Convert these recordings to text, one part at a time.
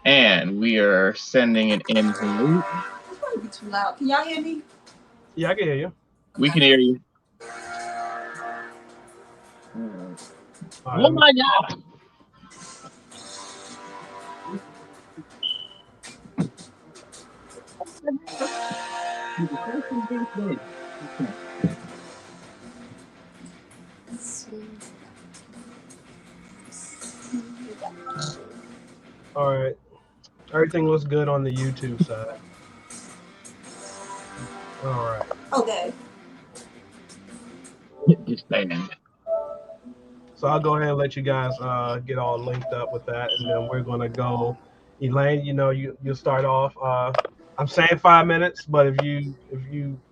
And we are sending it in. It's probably be too loud. Can y'all hear me? Yeah, I can hear you. We can hear you. Oh my God! All right. Everything looks good on the YouTube side. All right. Okay. Just saying. So I'll go ahead and let you guys get all linked up with that, and then we're gonna go. Elaine, you start off. I'm saying 5 minutes, but if you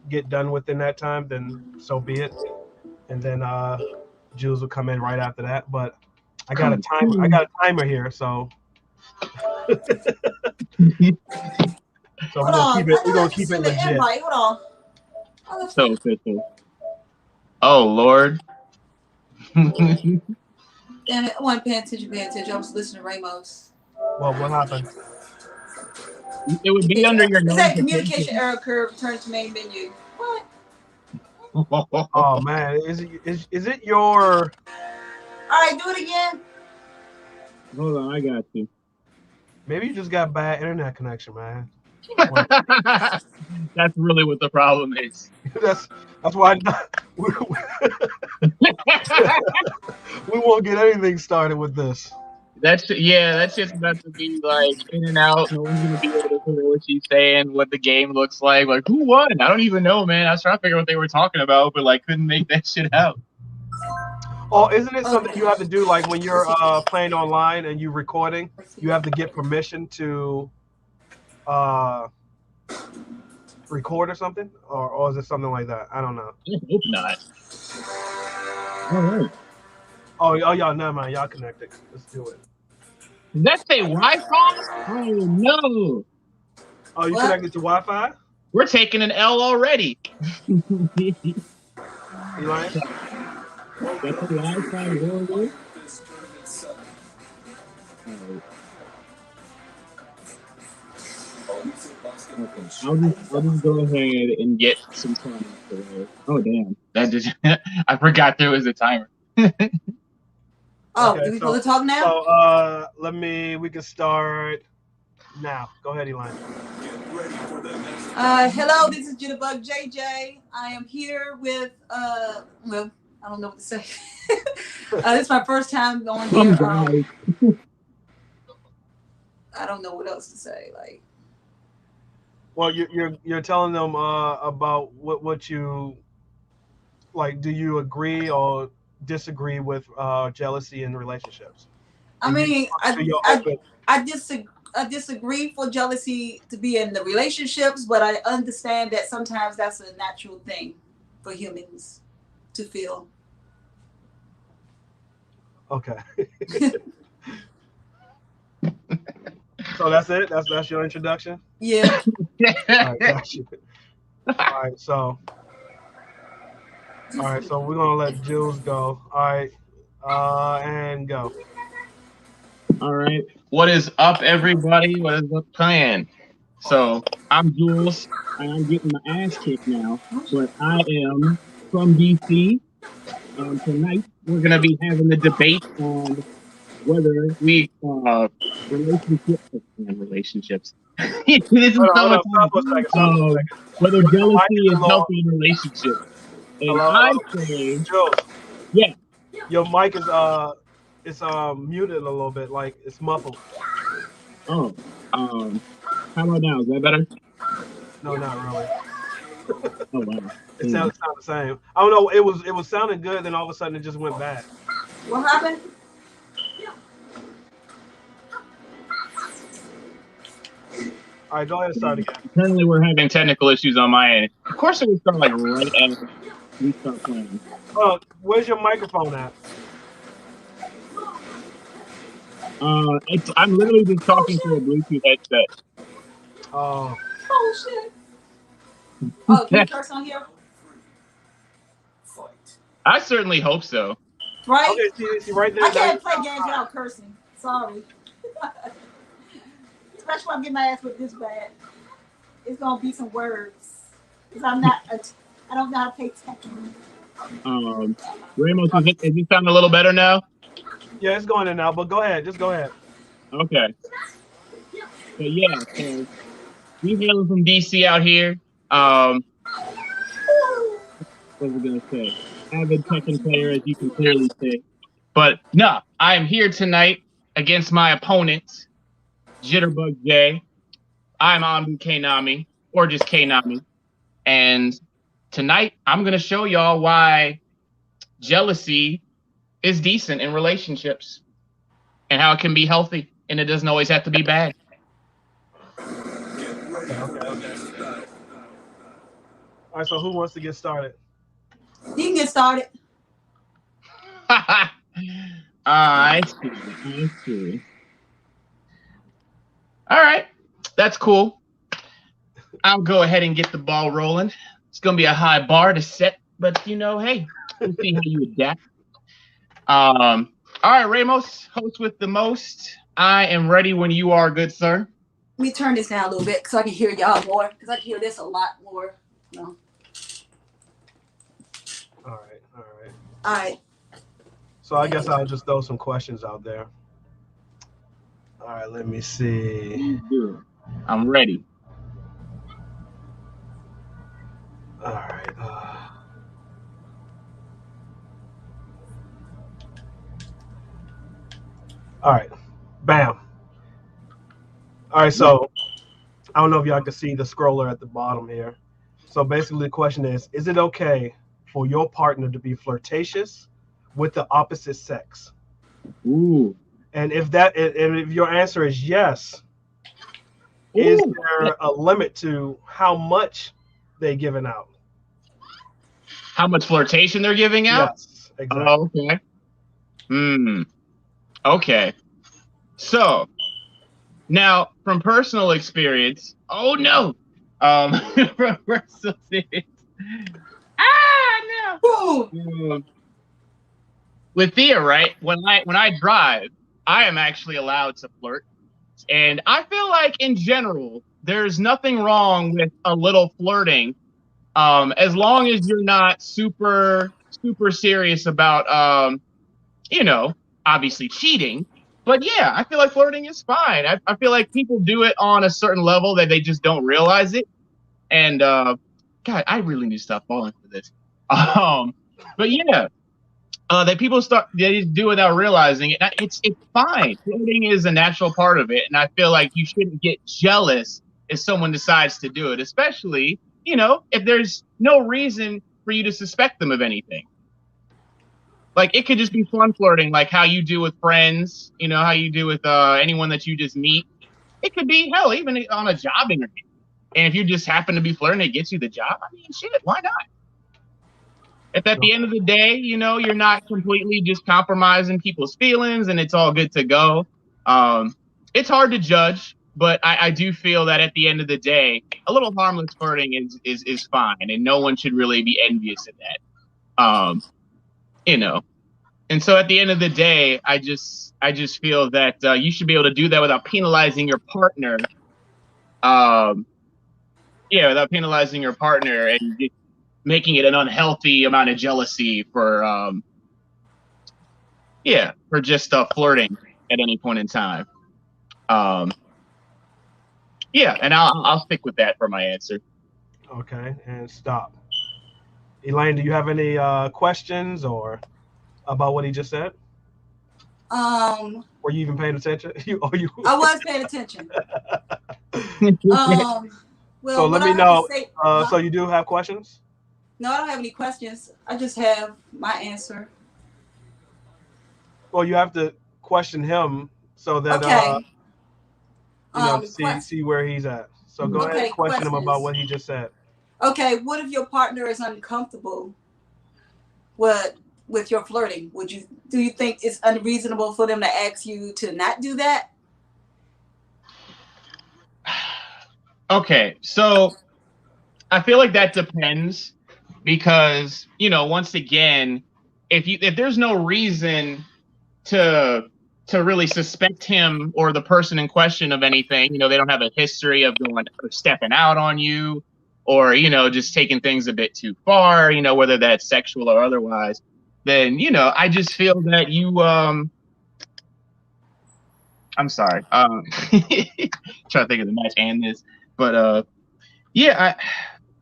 get done within that time, then so be it. And then Jules will come in right after that. But I got a timer. I got a timer here, so. So we're gonna keep it legit. Invite. Hold on. So official. Oh Lord. Damn it! I wasn't paying attention. I was listening to Ramos. Well, what happened? It would be under your nose. It said communication error curve. Return to main menu. What? Oh man, is it your? All right, do it again. Hold on, I got you. Maybe you just got bad internet connection, man. That's really what the problem is. that's why we won't get anything started with this. That's just about to be like in and out. No one's gonna be able to hear what she's saying, what the game looks like. Like, who won? I don't even know, man. I was trying to figure out what they were talking about, but like couldn't make that shit out. Oh, isn't it something you have to do like when you're playing online and you're recording? You have to get permission to record or something, or is it something like that? I don't know. I hope not. All right. Oh, y'all, never mind. Y'all connected. Let's do it. Did that say Wi-Fi? Oh no. Oh, you connected to Wi-Fi? We're taking an L already. Eli? That's the Wi-Fi rolling. I'll just go ahead and get some time. Oh damn! That just I forgot there was a timer. Oh, okay, do we to talk now? So we can start now. Go ahead, Elaine. Hello, this is Jitterbug JJ. I am here with well, I don't know what to say. This is my first time going here. I don't know what else to say. Like, well, you're telling them about what you like. Do you agree or disagree with jealousy in relationships? I mean, I disagree for jealousy to be in the relationships, but I understand that sometimes that's a natural thing for humans to feel. Okay. So that's it? That's your introduction? Yeah. All right, got you. All right, so we're gonna let Jules go. All right. And go. All right. What is up, everybody? What is the plan? So I'm Jules. I'm getting my ass kicked now, but I am from DC. And tonight we're gonna be having the debate on whether we relationships. This is so much whether jealousy is healthy in relationships. And I say, Jules. Yeah. Your mic is it's muted a little bit, like it's muffled. Oh, how about now? Is that better? No, not really. Oh wow. It sounds the same. I don't know. It was sounding good, then all of a sudden it just went bad. What happened? All right, go ahead and start again. Apparently, we're having technical issues on my end. Of course, it would start like right after we start playing. Oh, where's your microphone at? I'm literally just talking to a Bluetooth headset. Oh. Oh shit. Oh, can you curse on here? I certainly hope so. Right? Okay, see right there. I can't play games without cursing. Sorry. especially when I'm getting my ass with this bad. It's gonna be some words because I don't know how to pay attention. Ramos, is it sounding a little better now? Yeah, it's going in now, but go ahead. Just go ahead. Okay. So yeah, so we hailing from DC out here. What was I gonna say? Avid Tekken player, as you can clearly see. But no, I am here tonight against my opponent, Jitterbug J. I'm Anbu Kanami, or just Kanami. And tonight I'm gonna show y'all why jealousy is decent in relationships and how it can be healthy and it doesn't always have to be bad. Okay. All right, so who wants to get started? You can get started. I see. All right, that's cool. I'll go ahead and get the ball rolling. It's gonna be a high bar to set, but hey, we'll see how you adapt. All right, Ramos, host with the most. I am ready when you are, good sir. Let me turn this down a little bit so I can hear y'all more. Because I can hear this a lot more. No. All right. All right. So I guess I'll just throw some questions out there. All right, let me see. I'm ready. All right. All right. Bam. All right, so I don't know if y'all can see the scroller at the bottom here. So basically the question is it okay for your partner to be flirtatious with the opposite sex? Ooh. And if your answer is yes, is there a limit to how much they giving out? How much flirtation they're giving out? Yes, exactly. Oh, okay. Okay. So now from personal experience, oh no. From personal experience. No. With Thea, right? When I drive, I am actually allowed to flirt. And I feel like in general, there's nothing wrong with a little flirting. As long as you're not super serious about obviously cheating. But yeah, I feel like flirting is fine. I feel like people do it on a certain level that they just don't realize it. And God, I really need to stop falling for this. But yeah, that people they do without realizing it. It's fine. Flirting is a natural part of it, and I feel like you shouldn't get jealous if someone decides to do it, especially if there's no reason for you to suspect them of anything. Like it could just be fun flirting, like how you do with friends, how you do with anyone that you just meet. It could be hell, even on a job interview. And if you just happen to be flirting, it gets you the job. I mean, shit, why not? If at the end of the day, you're not completely just compromising people's feelings and it's all good to go. It's hard to judge, but I do feel that at the end of the day, a little harmless flirting is fine, and no one should really be envious of that. And so at the end of the day, I just feel that you should be able to do that without penalizing your partner. Without penalizing your partner and making it an unhealthy amount of jealousy for just flirting at any point in time. And I'll stick with that for my answer. Okay, and stop. Elaine, do you have any questions or about what he just said? Were you even paying attention? I was paying attention. Well, so let me know. So you do have questions? No, I don't have any questions. I just have my answer. Well, you have to question him so that see where he's at. So go ahead and question him about what he just said. Okay, what if your partner is uncomfortable with your flirting? Do you think it's unreasonable for them to ask you to not do that? Okay, so I feel like that depends because, once again, if there's no reason to to really suspect him or the person in question of anything. You know, they don't have a history of going or stepping out on you, or, you know, just taking things a bit too far, you know, whether that's sexual or otherwise. Then, you know, I just feel that you I'm sorry. Trying to think of the match and this, but yeah,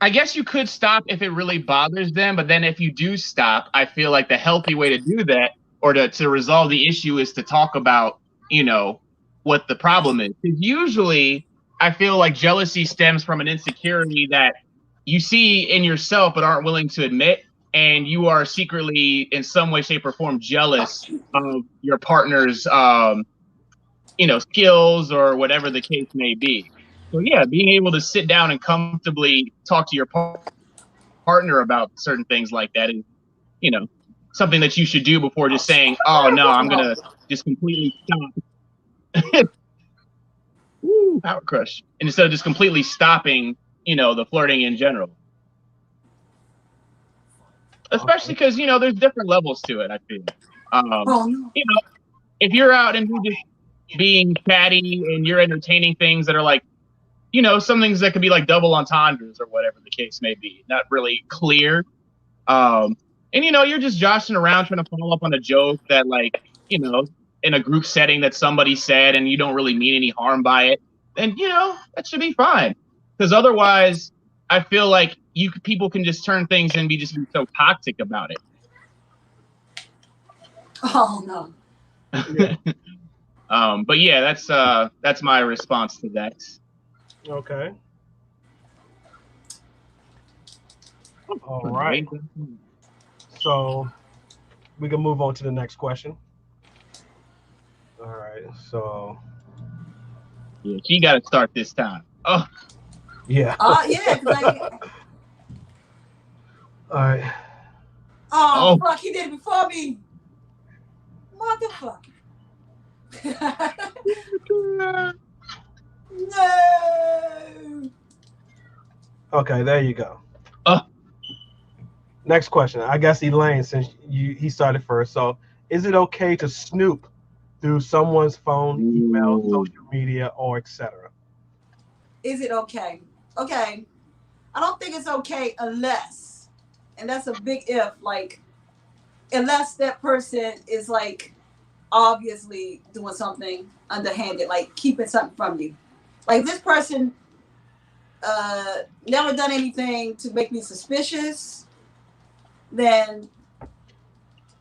I guess you could stop if it really bothers them, but then if you do stop, I feel like the healthy way to do that or to resolve the issue is to talk about, you know, what the problem is. Because usually I feel like jealousy stems from an insecurity that you see in yourself but aren't willing to admit, and you are secretly in some way, shape, or form jealous of your partner's you know, skills or whatever the case may be. So yeah, being able to sit down and comfortably talk to your partner about certain things like that is, you know, something that you should do before just saying, "Oh no, I'm gonna just completely stop." Woo, power crush. And instead of just completely stopping, you know, the flirting in general. Especially because, you know, there's different levels to it, I feel. You know, if you're out and you're just being chatty and you're entertaining things that are like, you know, some things that could be like double entendres or whatever the case may be, not really clear. And, you know, you're just joshing around trying to follow up on a joke that, like, you know, in a group setting that somebody said and you don't really mean any harm by it, then, you know, that should be fine. Because otherwise, I feel like people can just turn things and be so toxic about it. Oh, no. Yeah. But yeah, that's my response to that. Okay. All right. So we can move on to the next question. All right. So yeah, she got to start this time. Oh. Yeah. Yeah. All right. Oh, fuck! He did it before me. Motherfucker. No. Okay, there you go. Next question. I guess Elaine, since he started first. So, is it okay to snoop through someone's phone, email, social media, or etc.? Is it okay? Okay. I don't think it's okay unless, and that's a big if, like, unless that person is like obviously doing something underhanded, like keeping something from you. Like this person never done anything to make me suspicious, then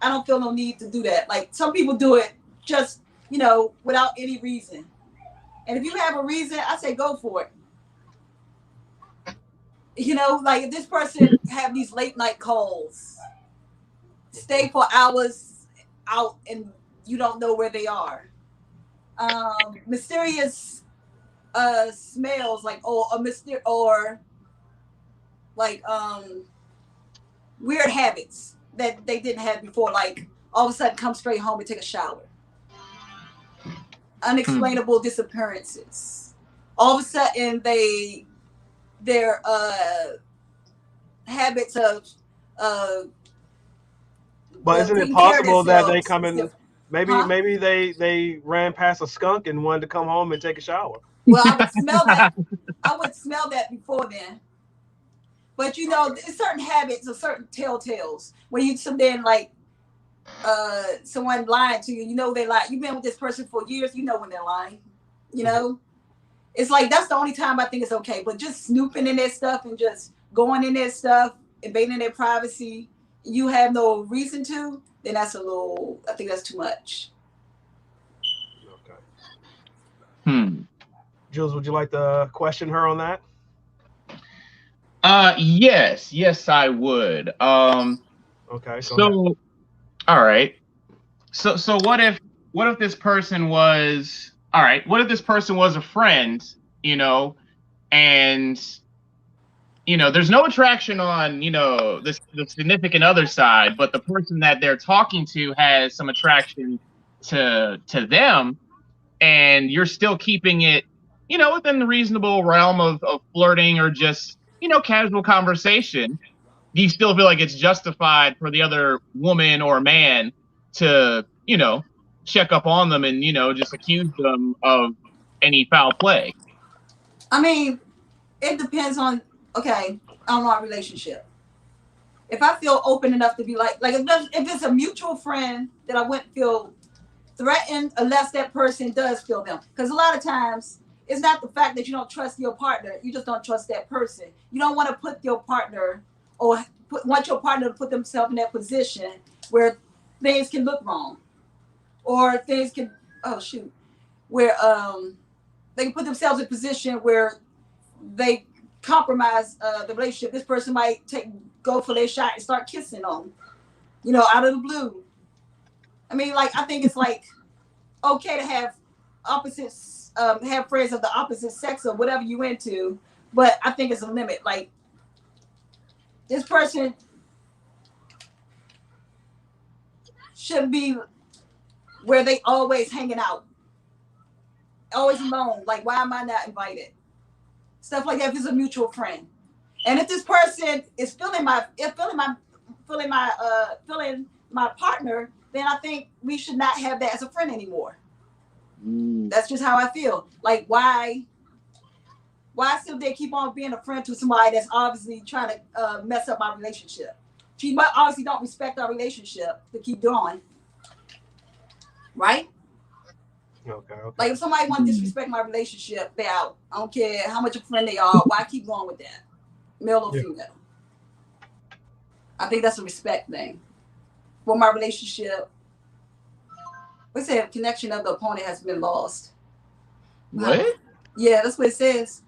I don't feel no need to do that. Like some people do it just, you know, without any reason. And if you have a reason, I say go for it. You know, like if this person have these late night calls, stay for hours out and you don't know where they are. Mysterious smells like or like weird habits that they didn't have before, like all of a sudden come straight home and take a shower. Unexplainable disappearances. All of a sudden their habits of but isn't it possible that they come in maybe they ran past a skunk and wanted to come home and take a shower? Well, I would smell that. I would smell that before then. But you know, there's certain habits or certain telltales when you then like someone lied to you, you know they lie. You've been with this person for years, you know when they're lying. You know? It's like that's the only time I think it's okay. But just snooping in their stuff and just going in their stuff, invading their privacy, you have no reason to, then that's I think that's too much. Okay. Jules, would you like to question her on that? Yes, I would. Okay. So, all right. So what if this person was what if this person was a friend, you know, and you know, there's no attraction on, you know, the significant other side, but the person that they're talking to has some attraction to them, and you're still keeping it, you know, within the reasonable realm of flirting or just, you know, casual conversation. Do you still feel like it's justified for the other woman or man to, you know, check up on them and, just accuse them of any foul play. I mean, it depends on, okay, on our relationship. If I feel open enough to be like if it's a mutual friend, that I wouldn't feel threatened unless that person does feel them. Because a lot of times, it's not the fact that you don't trust your partner, you just don't trust that person. You don't want to put your partner or want your partner to put themselves in that position where things can look wrong, or things can, oh shoot, where they can put themselves in a position where they compromise the relationship. This person might go for their shot and start kissing on, out of the blue. I mean, like, I think it's like okay to have opposites, have friends of the opposite sex or whatever you into, but I think it's a limit. Like, this person shouldn't be where they always hanging out, always alone. Like, why am I not invited? Stuff like that. If it's a mutual friend, and if this person is feeling my partner, then I think we should not have that as a friend anymore. That's just how I feel. Like, why still they keep on being a friend to somebody that's obviously trying to mess up my relationship? She obviously don't respect our relationship to keep doing, right? Okay. Like, if somebody want to disrespect my relationship, they out. I don't care how much a friend they are. Why keep going with that, male or female? I think that's a respect thing for my relationship. We say a connection of the opponent has been lost. What? Yeah, that's what it says.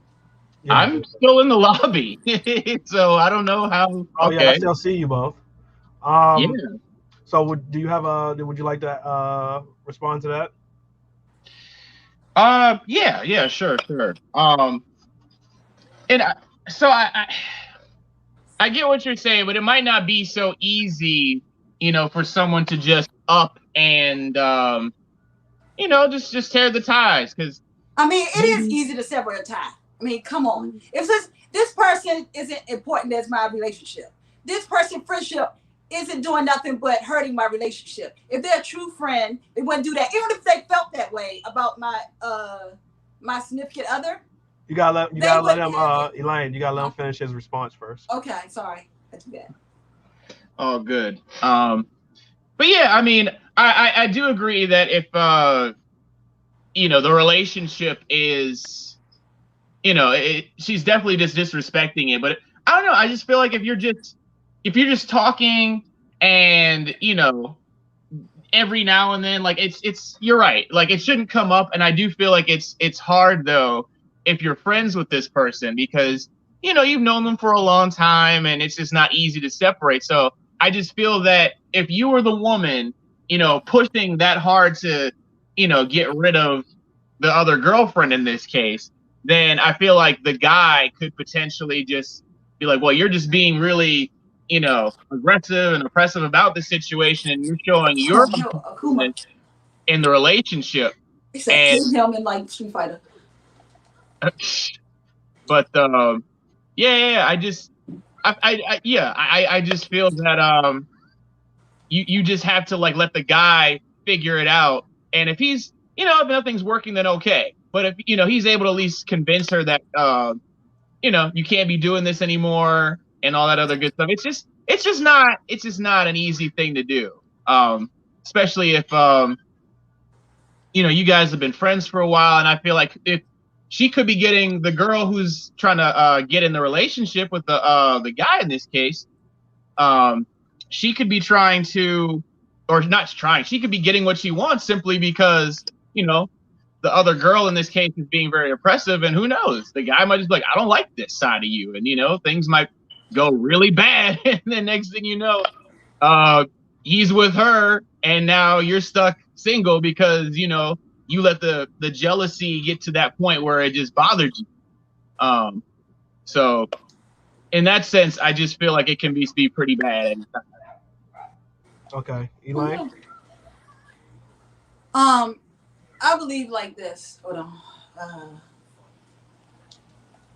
Yeah. I'm still in the lobby, so I don't know how. Oh yeah, I still see you both. Yeah. So would you like to respond to that? Yeah, sure. And I get what you're saying, but it might not be so easy, for someone to just up and, just tear the ties. Because I mean, it is easy to sever a tie. I mean, come on. If this person isn't important as my relationship, this person friendship isn't doing nothing but hurting my relationship. If they're a true friend, they wouldn't do that. Even if they felt that way about my significant other. You gotta let him, Elaine. You gotta let him finish his response first. Okay, sorry, that's bad. Oh, good. But yeah, I mean, I do agree that if the relationship is, she's definitely just disrespecting it. But I don't know. I just feel like if you're just talking and every now and then, like you're right. Like, it shouldn't come up. And I do feel like it's hard though if you're friends with this person, because you've known them for a long time and it's just not easy to separate. So I just feel that if you were the woman, pushing that hard to, get rid of the other girlfriend in this case, then I feel like the guy could potentially just be like, well, you're just being really, aggressive and oppressive about the situation, and you're showing your in the relationship. It's a Hillman like Street Fighter. But I just feel that you just have to like let the guy figure it out, and if he's if nothing's working, then okay. But if he's able to at least convince her that you can't be doing this anymore and all that other good stuff, it's just not an easy thing to do, especially if you guys have been friends for a while. And I feel like if she could be getting the girl who's trying to get in the relationship with the guy in this case, she could be trying to, or not trying, she could be getting what she wants simply because the other girl in this case is being very oppressive, and who knows, the guy might just be like, I don't like this side of you, and things might go really bad, and then next thing you know, he's with her, and now you're stuck single because you let the jealousy get to that point where it just bothered you. So in that sense, I just feel like it can be pretty bad. Okay, Elaine. I believe like this. Hold on.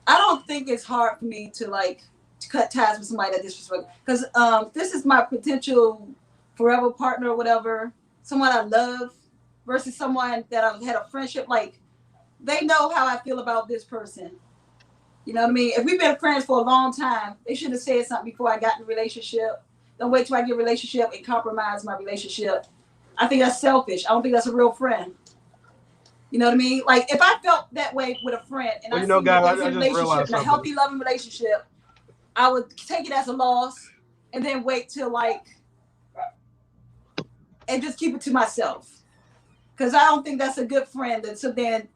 I don't think it's hard for me to cut ties with somebody that disrespects, because this is my potential forever partner or whatever, someone I love. versus someone that I've had a friendship. Like, they know how I feel about this person. You know what I mean? If we've been friends for a long time, they should have said something before I got in a relationship. Don't wait till I get a relationship and compromise my relationship. I think that's selfish. I don't think that's a real friend. You know what I mean? Like, if I felt that way with a friend and Well, I you know, see that guys, there's I a just relationship realized and a something. healthy, loving relationship, I would take it as a loss and then wait till and just keep it to myself. Because I don't think that's a good friend. And so then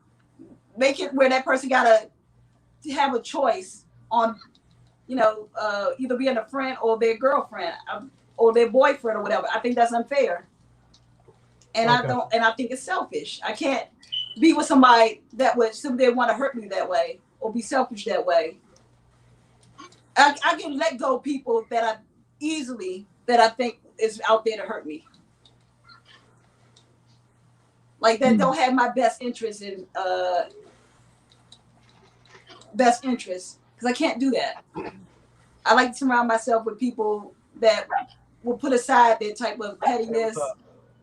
make it where that person got to have a choice on, either being a friend or their girlfriend or their boyfriend or whatever. I think that's unfair. And Okay. I think it's selfish. I can't be with somebody that would simply want to hurt me that way or be selfish that way. I can let go of people that I think is out there to hurt me. Like, that don't have my best interest because I can't do that. I like to surround myself with people that will put aside their type of pettiness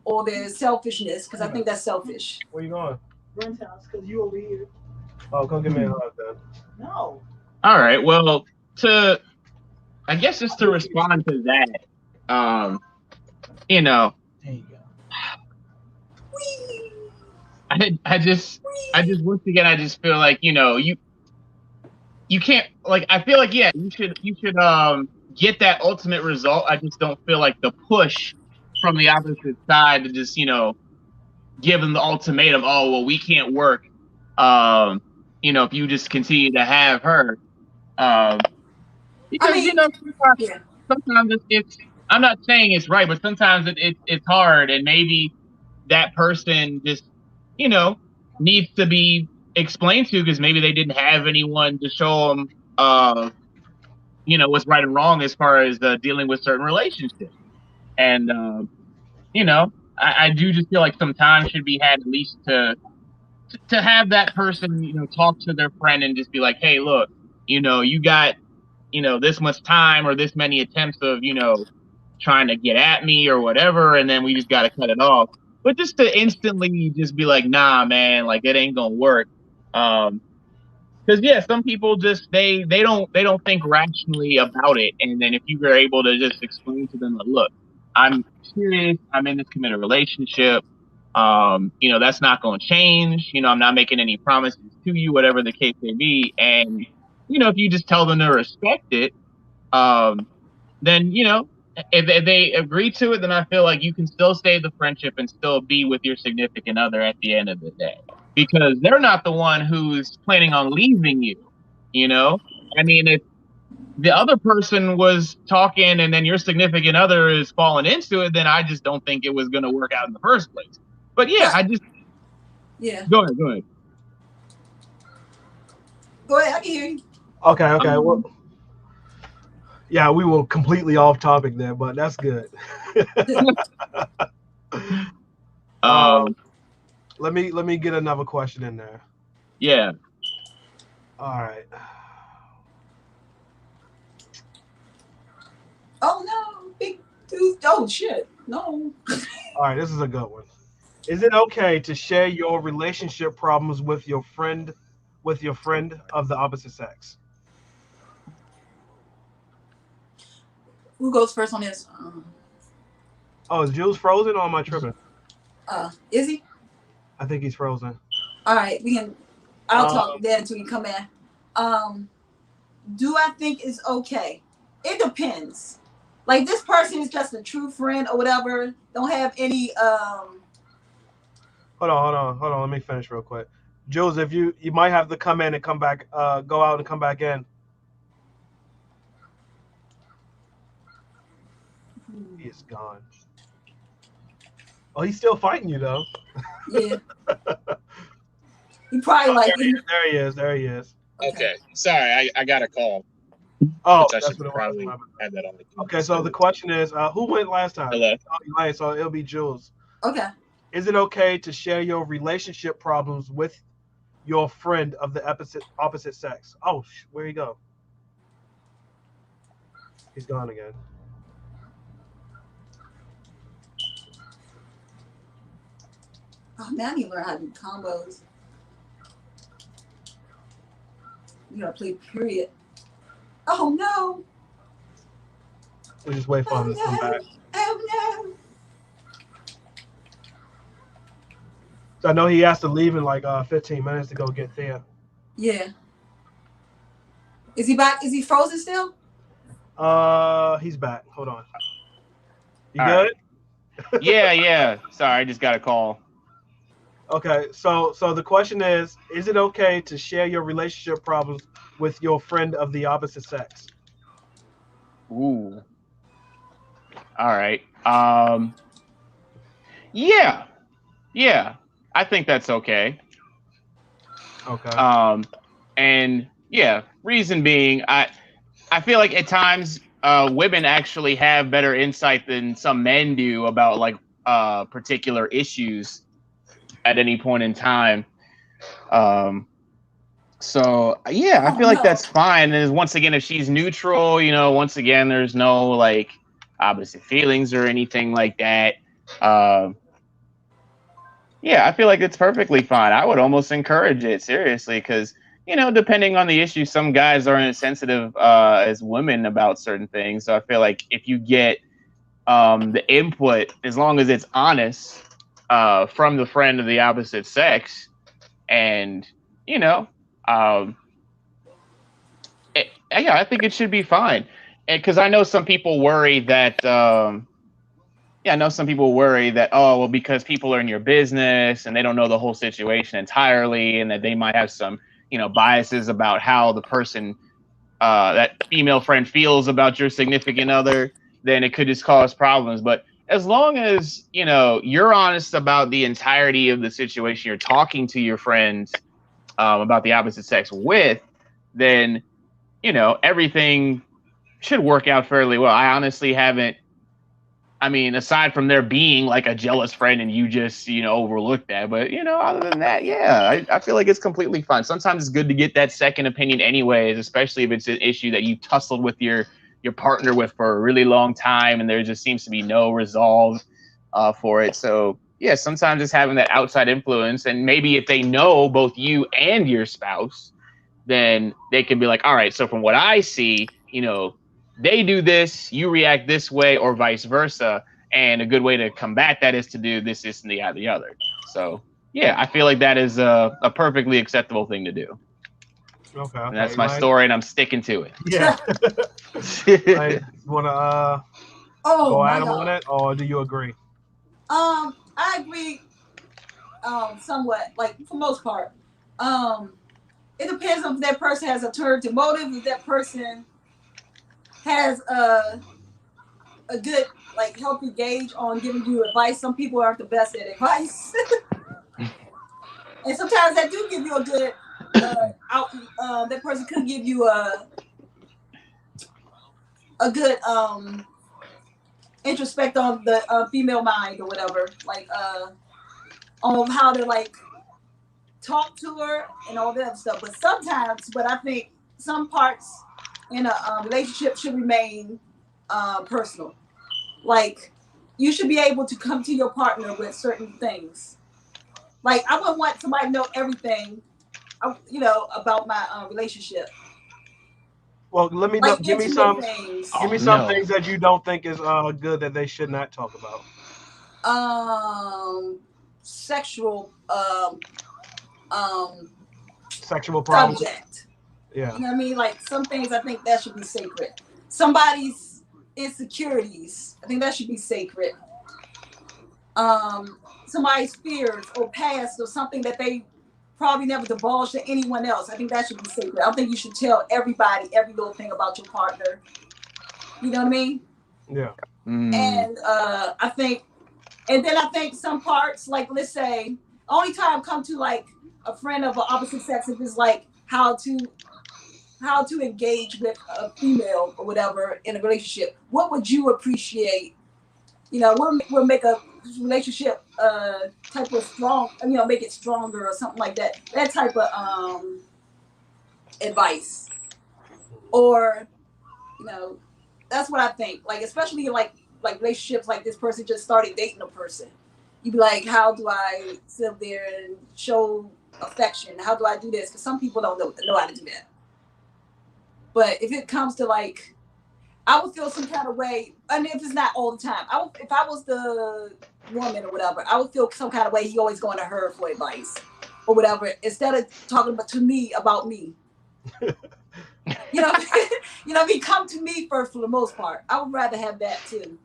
or their selfishness, because I think that's selfish. Where you going? Brent's house, because you over here. Oh, come give me a hug then. No. All right. Well, I guess just to respond to that, you know, There you go. I just once again, I just feel like, you can't, like, I feel like, yeah, you should get that ultimate result. I just don't feel like the push from the opposite side to just, give them the ultimatum. Oh, well, we can't work. Um, if you just continue to have her, um, I because mean, yeah. sometimes it's I'm not saying it's right, but sometimes it's hard, and maybe that person just you know needs to be explained to, because maybe they didn't have anyone to show them what's right and wrong as far as dealing with certain relationships. And I do just feel like some time should be had, at least to have that person talk to their friend and just be like, hey, look, you got this much time or this many attempts of trying to get at me or whatever, and then we just got to cut it off. But just to instantly just be like, nah, man, like, it ain't gonna work. Because yeah, some people just they don't think rationally about it, and then if you were able to just explain to them, like, look, I'm serious, I'm in this committed relationship. That's not going to change. I'm not making any promises to you, whatever the case may be. And if you just tell them to respect it, um, then if they agree to it, then I feel like you can still save the friendship and still be with your significant other at the end of the day, because they're not the one who's planning on leaving you. You know, I mean, if the other person was talking and then your significant other is falling into it, then I just don't think it was going to work out in the first place. But yeah, Yeah. go ahead, go ahead. Go ahead. I can hear you. Okay. Well, yeah, we were completely off topic there, but that's good. Um, let me get another question in there. yeah. All right. Oh no, big dude. Oh shit. No. All right, this is a good one. Is it okay to share your relationship problems with your friend of the opposite sex? Who goes first on this? Oh, is Jules frozen or am I tripping? Is he? I think he's frozen. All right, we can. I'll Um, talk then until you come in. Do I think it's okay? It depends. Like, this person is just a true friend or whatever. Don't have any. hold on. Let me finish real quick. Jules, if you might have to come in and come back, go out and come back in. He is gone. Oh, he's still fighting you though. Yeah. He probably like. There he is. Okay. Sorry, I got a call. Oh, I that's should what it probably was. have that on the Okay, so the question is, who went last time? Hello. Oh, Elaine, so it'll be Jules. Okay. Is it okay to share your relationship problems with your friend of the opposite sex? Oh, where'd he go? He's gone again. Oh, now I need to learn how to do combos. You gotta play period. Oh no! We just wait for him to come Oh back. no! Oh no! So I know he has to leave in like 15 minutes to go get Thea. Yeah. Is he back? Is he frozen still? He's back. Hold on. You All good? right. Yeah, yeah. Sorry, I just got a call. Okay. So the question is it okay to share your relationship problems with your friend of the opposite sex? Ooh. All right. Yeah, yeah. I think that's okay. Okay. Um, and yeah, reason being, I feel like at times women actually have better insight than some men do about like particular issues at any point in time. Um, so yeah, I Oh feel like no! that's fine. And once again, if she's neutral, once again, there's no like opposite feelings or anything like that. Um, Yeah, I feel like it's perfectly fine. I would almost encourage it seriously because depending on the issue, some guys aren't as sensitive as women about certain things. So I feel like if you get the input, as long as it's honest from the friend of the opposite sex, and you know, um, yeah, I think it should be fine. And because I know some people worry that. Yeah, I know some people worry that, oh, well, because people are in your business and they don't know the whole situation entirely, and that they might have some, biases about how the person, that female friend feels about your significant other, then it could just cause problems. But as long as, you're honest about the entirety of the situation you're talking to your friends about the opposite sex with, then, everything should work out fairly well. I honestly haven't. I mean, aside from there being like a jealous friend and you just, overlook that. But, other than that, yeah, I feel like it's completely fine. Sometimes it's good to get that second opinion anyways, especially if it's an issue that you tussled with your partner with for a really long time and there just seems to be no resolve for it. So, yeah, sometimes it's having that outside influence. And maybe if they know both you and your spouse, then they can be like, all right, so from what I see, they do this, you react this way, or vice versa. And a good way to combat that is to do this, and the other. So, yeah, I feel like that is a perfectly acceptable thing to do. Okay. And Okay. that's my Elaine? story, and I'm sticking to Yeah. Elaine, you wanna Oh go my at him on god! it, or do you agree? I agree. Somewhat, like for most part. Um, it depends if that person has a alternative motive. If that person has a good, like, healthy gauge on giving you advice. Some people aren't the best at advice, and sometimes they do give you a good out. That person could give you a good introspect on the female mind or whatever, like on how to like talk to her and all that other stuff. But sometimes, but I think some parts in a relationship should remain personal. Like, you should be able to come to your partner with certain things. Like, I wouldn't want somebody to know everything, about my relationship. Well, let me know. Like intimate things. Give Oh me some no. things that you don't think is good that they should not talk about. Um, sexual um Sexual problems. subject. Yeah. You know what I mean? Like some things I think that should be sacred. Somebody's insecurities, I think that should be sacred. Somebody's fears or past or something that they probably never divulged to anyone else. I think that should be sacred. I don't think you should tell everybody every little thing about your partner. You know what I mean? Yeah. Mm. And and then I think some parts, like let's say, only time I've come to like a friend of the opposite sex if it's like how to engage with a female or whatever in a relationship. What would you appreciate? We'll make a relationship type of strong, make it stronger or something like that. That type of advice. Or, you know, that's what I think. Like especially like relationships like this person just started dating a person. you'd be like, how do I sit there and show affection? How do I do this? Because some people don't know how to do that. But if it comes to like, I would feel some kind of way, and if it's not all the time, if I was the woman or whatever, I would feel some kind of way. He always going to her for advice or whatever, instead of talking to me about me. You know, he come to me first for the most part. I would rather have that too.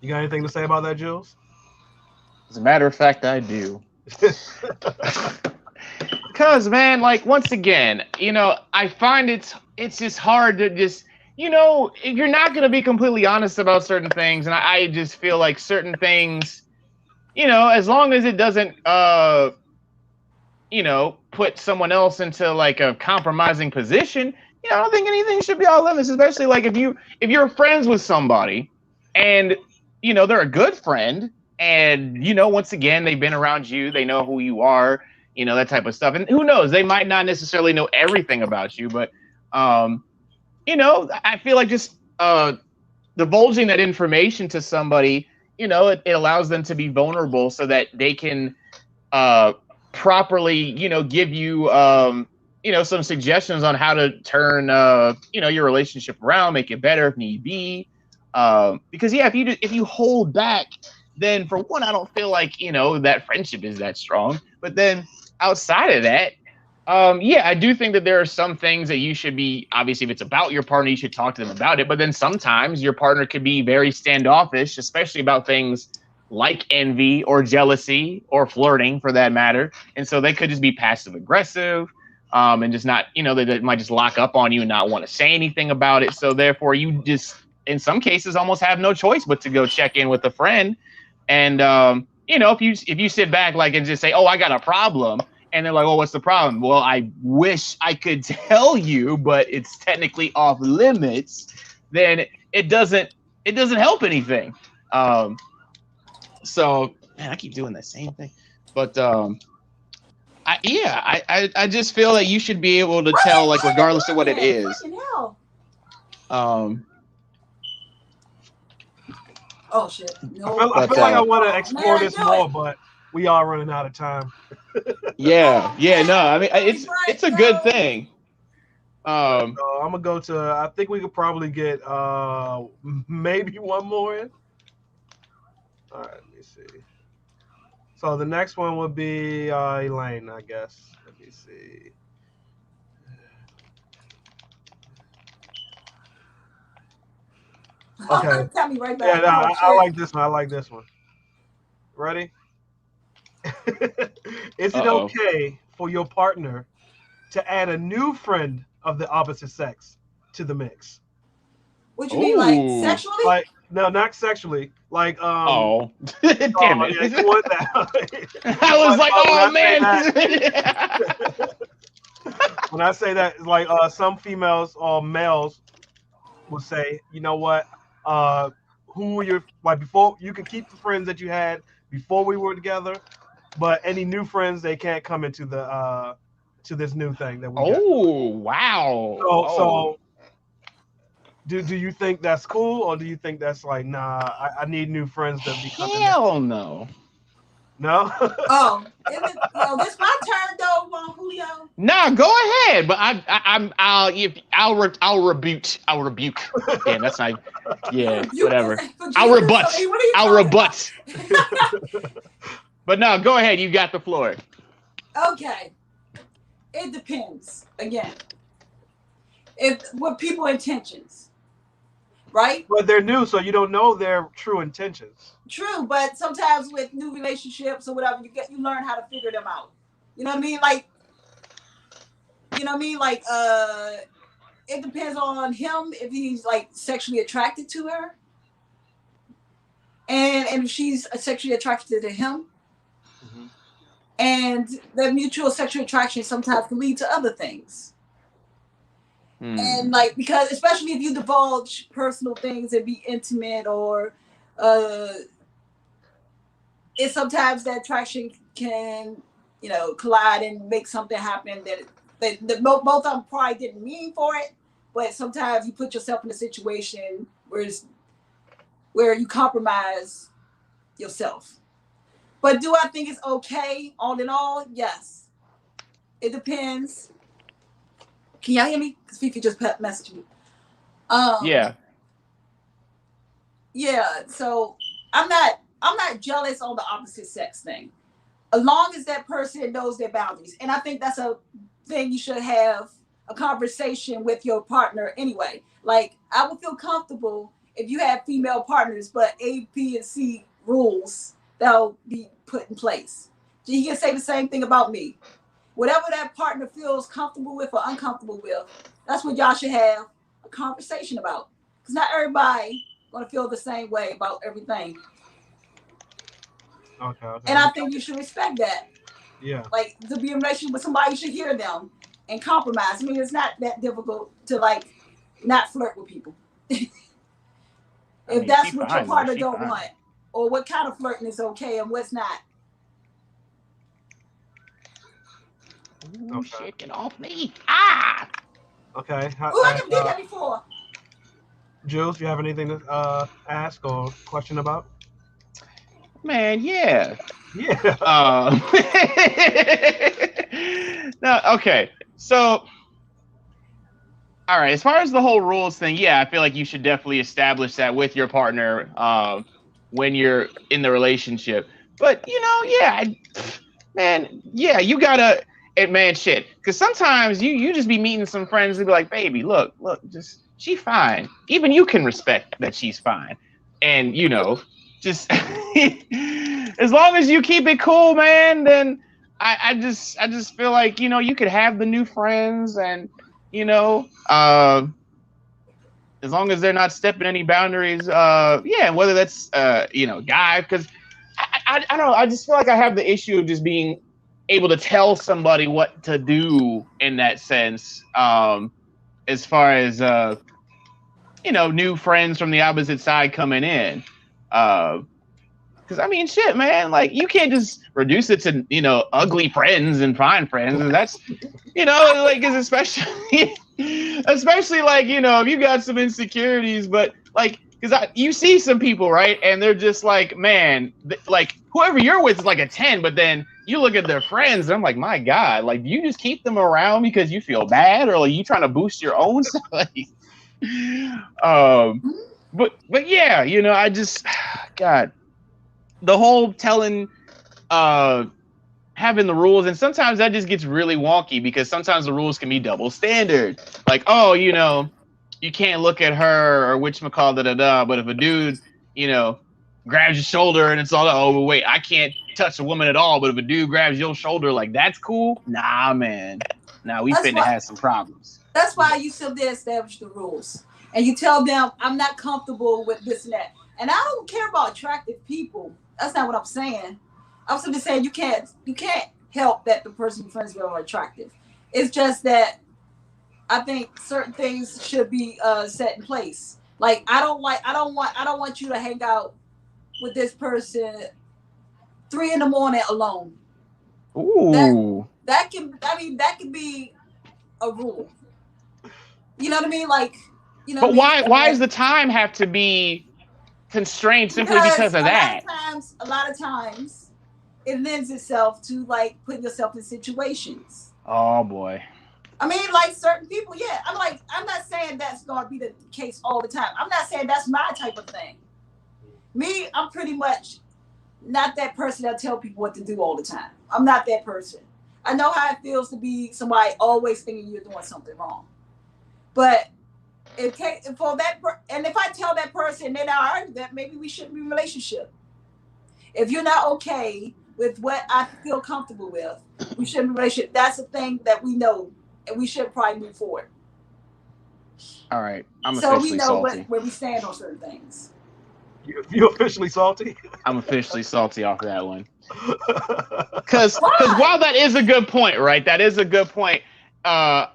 You got anything to say about that, Jules? As a matter of fact, I do. Because, man, like, once again, I find it's just hard to just, you're not going to be completely honest about certain things. And I just feel like certain things, as long as it doesn't, put someone else into like a compromising position, I don't think anything should be off limits, especially like if you're friends with somebody and, they're a good friend and, once again, they've been around you, they know who you are, that type of stuff. And who knows, they might not necessarily know everything about you, but, I feel like just divulging that information to somebody, it allows them to be vulnerable so that they can properly, give you, some suggestions on how to turn, your relationship around, make it better if need be. Because yeah, if you hold back, then for one, I don't feel like, that friendship is that strong. But then outside of that, yeah, I do think that there are some things that you should be, obviously, if it's about your partner, you should talk to them about it. But then sometimes your partner could be very standoffish, especially about things like envy or jealousy or flirting for that matter. And so they could just be passive aggressive, and just not, they might just lock up on you and not want to say anything about it. So therefore you just, in some cases, almost have no choice but to go check in with a friend. And, if you sit back like and just say, oh, I got a problem. And they're like, oh, what's the problem? Well, I wish I could tell you, but it's technically off limits. Then it doesn't help anything. So, man, I keep doing the same thing. But I just feel that you should be able to tell, like, regardless of what it is. Oh shit! No, I feel like I want to explore this more, but we are running out of time. Yeah. No, I mean it's a good thing. I'm gonna go to. I think we could probably get maybe one more in. All right, let me see. So the next one would be Elaine, I guess. Let me see. Okay. Tell me right back. Yeah, no, I like this one. I like this one. Ready? Is it okay for your partner to add a new friend of the opposite sex to the mix? What you mean, like sexually? Like, no, not sexually. Like, damn it! Yeah, you want that? I was like, oh man. When I say that, it's like some females or males will say, you know what? Who are your, like, before, you can keep the friends that you had before we were together, but any new friends, they can't come into the to this new thing that we got. Oh wow! So do you think that's cool, or do you think that's like, nah, I need new friends to become? Hell no. No. Oh, this my turn though, Julio. Nah, go ahead. But I'll rebuke. Yeah, that's not. Yeah, whatever. I'll rebut. But no, go ahead. You got the floor. Okay. It depends. Again, what people intentions, right? But they're new, so you don't know their true intentions. True, but sometimes with new relationships or whatever, you learn how to figure them out. You know what I mean? Like, it depends on him if he's like sexually attracted to her, and if she's sexually attracted to him. Mm-hmm. And the mutual sexual attraction sometimes can lead to other things. And like, because especially if you divulge personal things and be intimate, or it sometimes that attraction can, collide and make something happen that both of them probably didn't mean for it, but sometimes you put yourself in a situation where you compromise yourself. But do I think it's okay? All in all, yes. It depends. Can y'all hear me? Because Fifi just messaged me. Yeah. Yeah. So I'm not jealous on the opposite sex thing. As long as that person knows their boundaries, and I think that's a thing you should have a conversation with your partner anyway. Like I would feel comfortable if you had female partners, but A, B, and C rules that'll be put in place. You can say the same thing about me. Whatever that partner feels comfortable with or uncomfortable with, that's what y'all should have a conversation about. Because not everybody gonna feel the same way about everything. Okay. And I think you should respect that. Yeah. Like to be in a relationship with somebody, you should hear them and compromise. I mean, it's not that difficult to like not flirt with people. If that's what your partner don't want, or what kind of flirting is okay and what's not. Ooh, shit, get off me. Ah! Okay. Oh, I did that before. Jules, you have anything to ask or question about? Man, yeah. Yeah. No, okay. So, all right. As far as the whole rules thing, yeah, I feel like you should definitely establish that with your partner when you're in the relationship. But yeah, man, yeah, you gotta, man, shit. Because sometimes you just be meeting some friends and be like, baby, look, just she's fine. Even you can respect that she's fine, and just as long as you keep it cool, man, then I just feel like you could have the new friends, and as long as they're not stepping any boundaries, yeah, whether that's guy, because I don't know, I just feel like I have the issue of just being able to tell somebody what to do in that sense, as far as new friends from the opposite side coming in. Because I mean, shit, man. Like, you can't just reduce it to ugly friends and fine friends. And that's like, is especially like if you got some insecurities, but like, because you see some people, right, and they're just like, man, like whoever you're with is like a 10, but then you look at their friends, and I'm like, my God, like, do you just keep them around because you feel bad, or like you trying to boost your own self? But yeah, I just, God, the whole telling, having the rules, and sometimes that just gets really wonky because sometimes the rules can be double standard. Like, oh, you can't look at her or whatchamacallit, da-da-da, but if a dude, grabs your shoulder and it's all, oh, wait, I can't touch a woman at all, but if a dude grabs your shoulder, like, that's cool? Nah, man. Nah, we finna have some problems. That's why you still did establish the rules. And you tell them, I'm not comfortable with this and that. And I don't care about attractive people. That's not what I'm saying. I'm simply saying you can't help that the person you're friends with are attractive. It's just that I think certain things should be set in place. Like I don't want you to hang out with this person 3 a.m. alone. Ooh. That can be a rule. You know what I mean? Like, But why does the time have to be constrained simply because of that? A lot of times it lends itself to like putting yourself in situations. Oh boy. I mean, like certain people, yeah. I'm not saying that's gonna be the case all the time. I'm not saying that's my type of thing. Me, I'm pretty much not that person that tell people what to do all the time. I'm not that person. I know how it feels to be somebody always thinking you're doing something wrong. But if I tell that person, then I argue that maybe we shouldn't be in a relationship. If you're not okay with what I feel comfortable with, we shouldn't be in a relationship. That's a thing that we know, and we should probably move forward. All right, I'm so officially we know salty. where we stand on certain things. You officially salty? I'm officially salty off that one. Because while that is a good point, right? That is a good point. I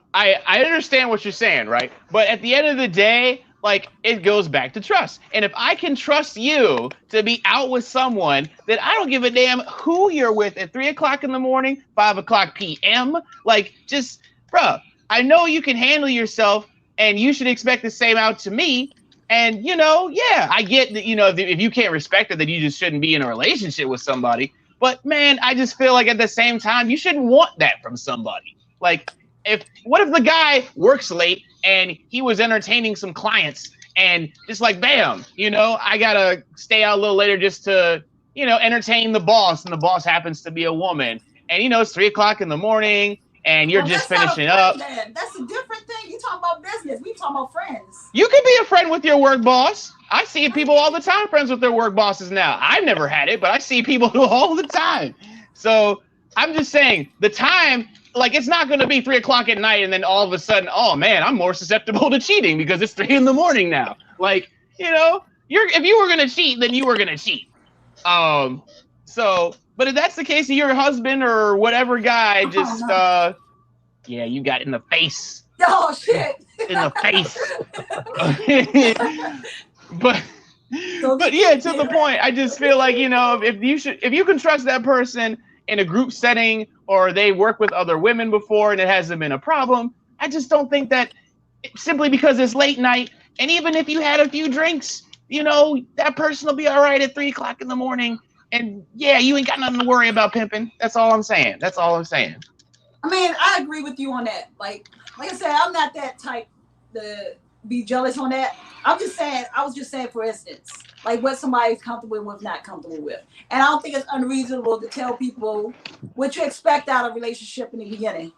understand what you're saying, right? But at the end of the day, like, it goes back to trust. And if I can trust you to be out with someone, then I don't give a damn who you're with at 3 o'clock in the morning, 5 o'clock p.m. Like, just, bruh, I know you can handle yourself, and you should expect the same out to me. And, yeah, I get that, if you can't respect it, then you just shouldn't be in a relationship with somebody. But man, I just feel like at the same time, you shouldn't want that from somebody. Like, what if the guy works late and he was entertaining some clients and just like, bam, I gotta stay out a little later just to, entertain the boss, and the boss happens to be a woman, and it's 3 o'clock in the morning, and you're Well, just that's not a finishing friend up. then. That's a different thing. You talking about business. We talking about friends. You can be a friend with your work boss. I see people all the time friends with their work bosses now. I've never had it, but I see people all the time. So I'm just saying the time, like, it's not going to be 3 o'clock at night and then all of a sudden, oh man, I'm more susceptible to cheating because it's 3 in the morning now. Like, if you were going to cheat, then you were going to cheat. But if that's the case, your husband or whatever guy just, yeah, you got in the face. Oh shit! In the face. but yeah, to the point, I just feel like, if you can trust that person in a group setting, or they work with other women before and it hasn't been a problem, I just don't think that simply because it's late night, and even if you had a few drinks, that person will be all right at 3 o'clock in the morning. And yeah, you ain't got nothing to worry about pimping. That's all I'm saying. I mean, I agree with you on that. Like I said, I'm not that type to be jealous on that. I was just saying, for instance, like what somebody's comfortable with, not comfortable with. And I don't think it's unreasonable to tell people what you expect out of a relationship in the beginning.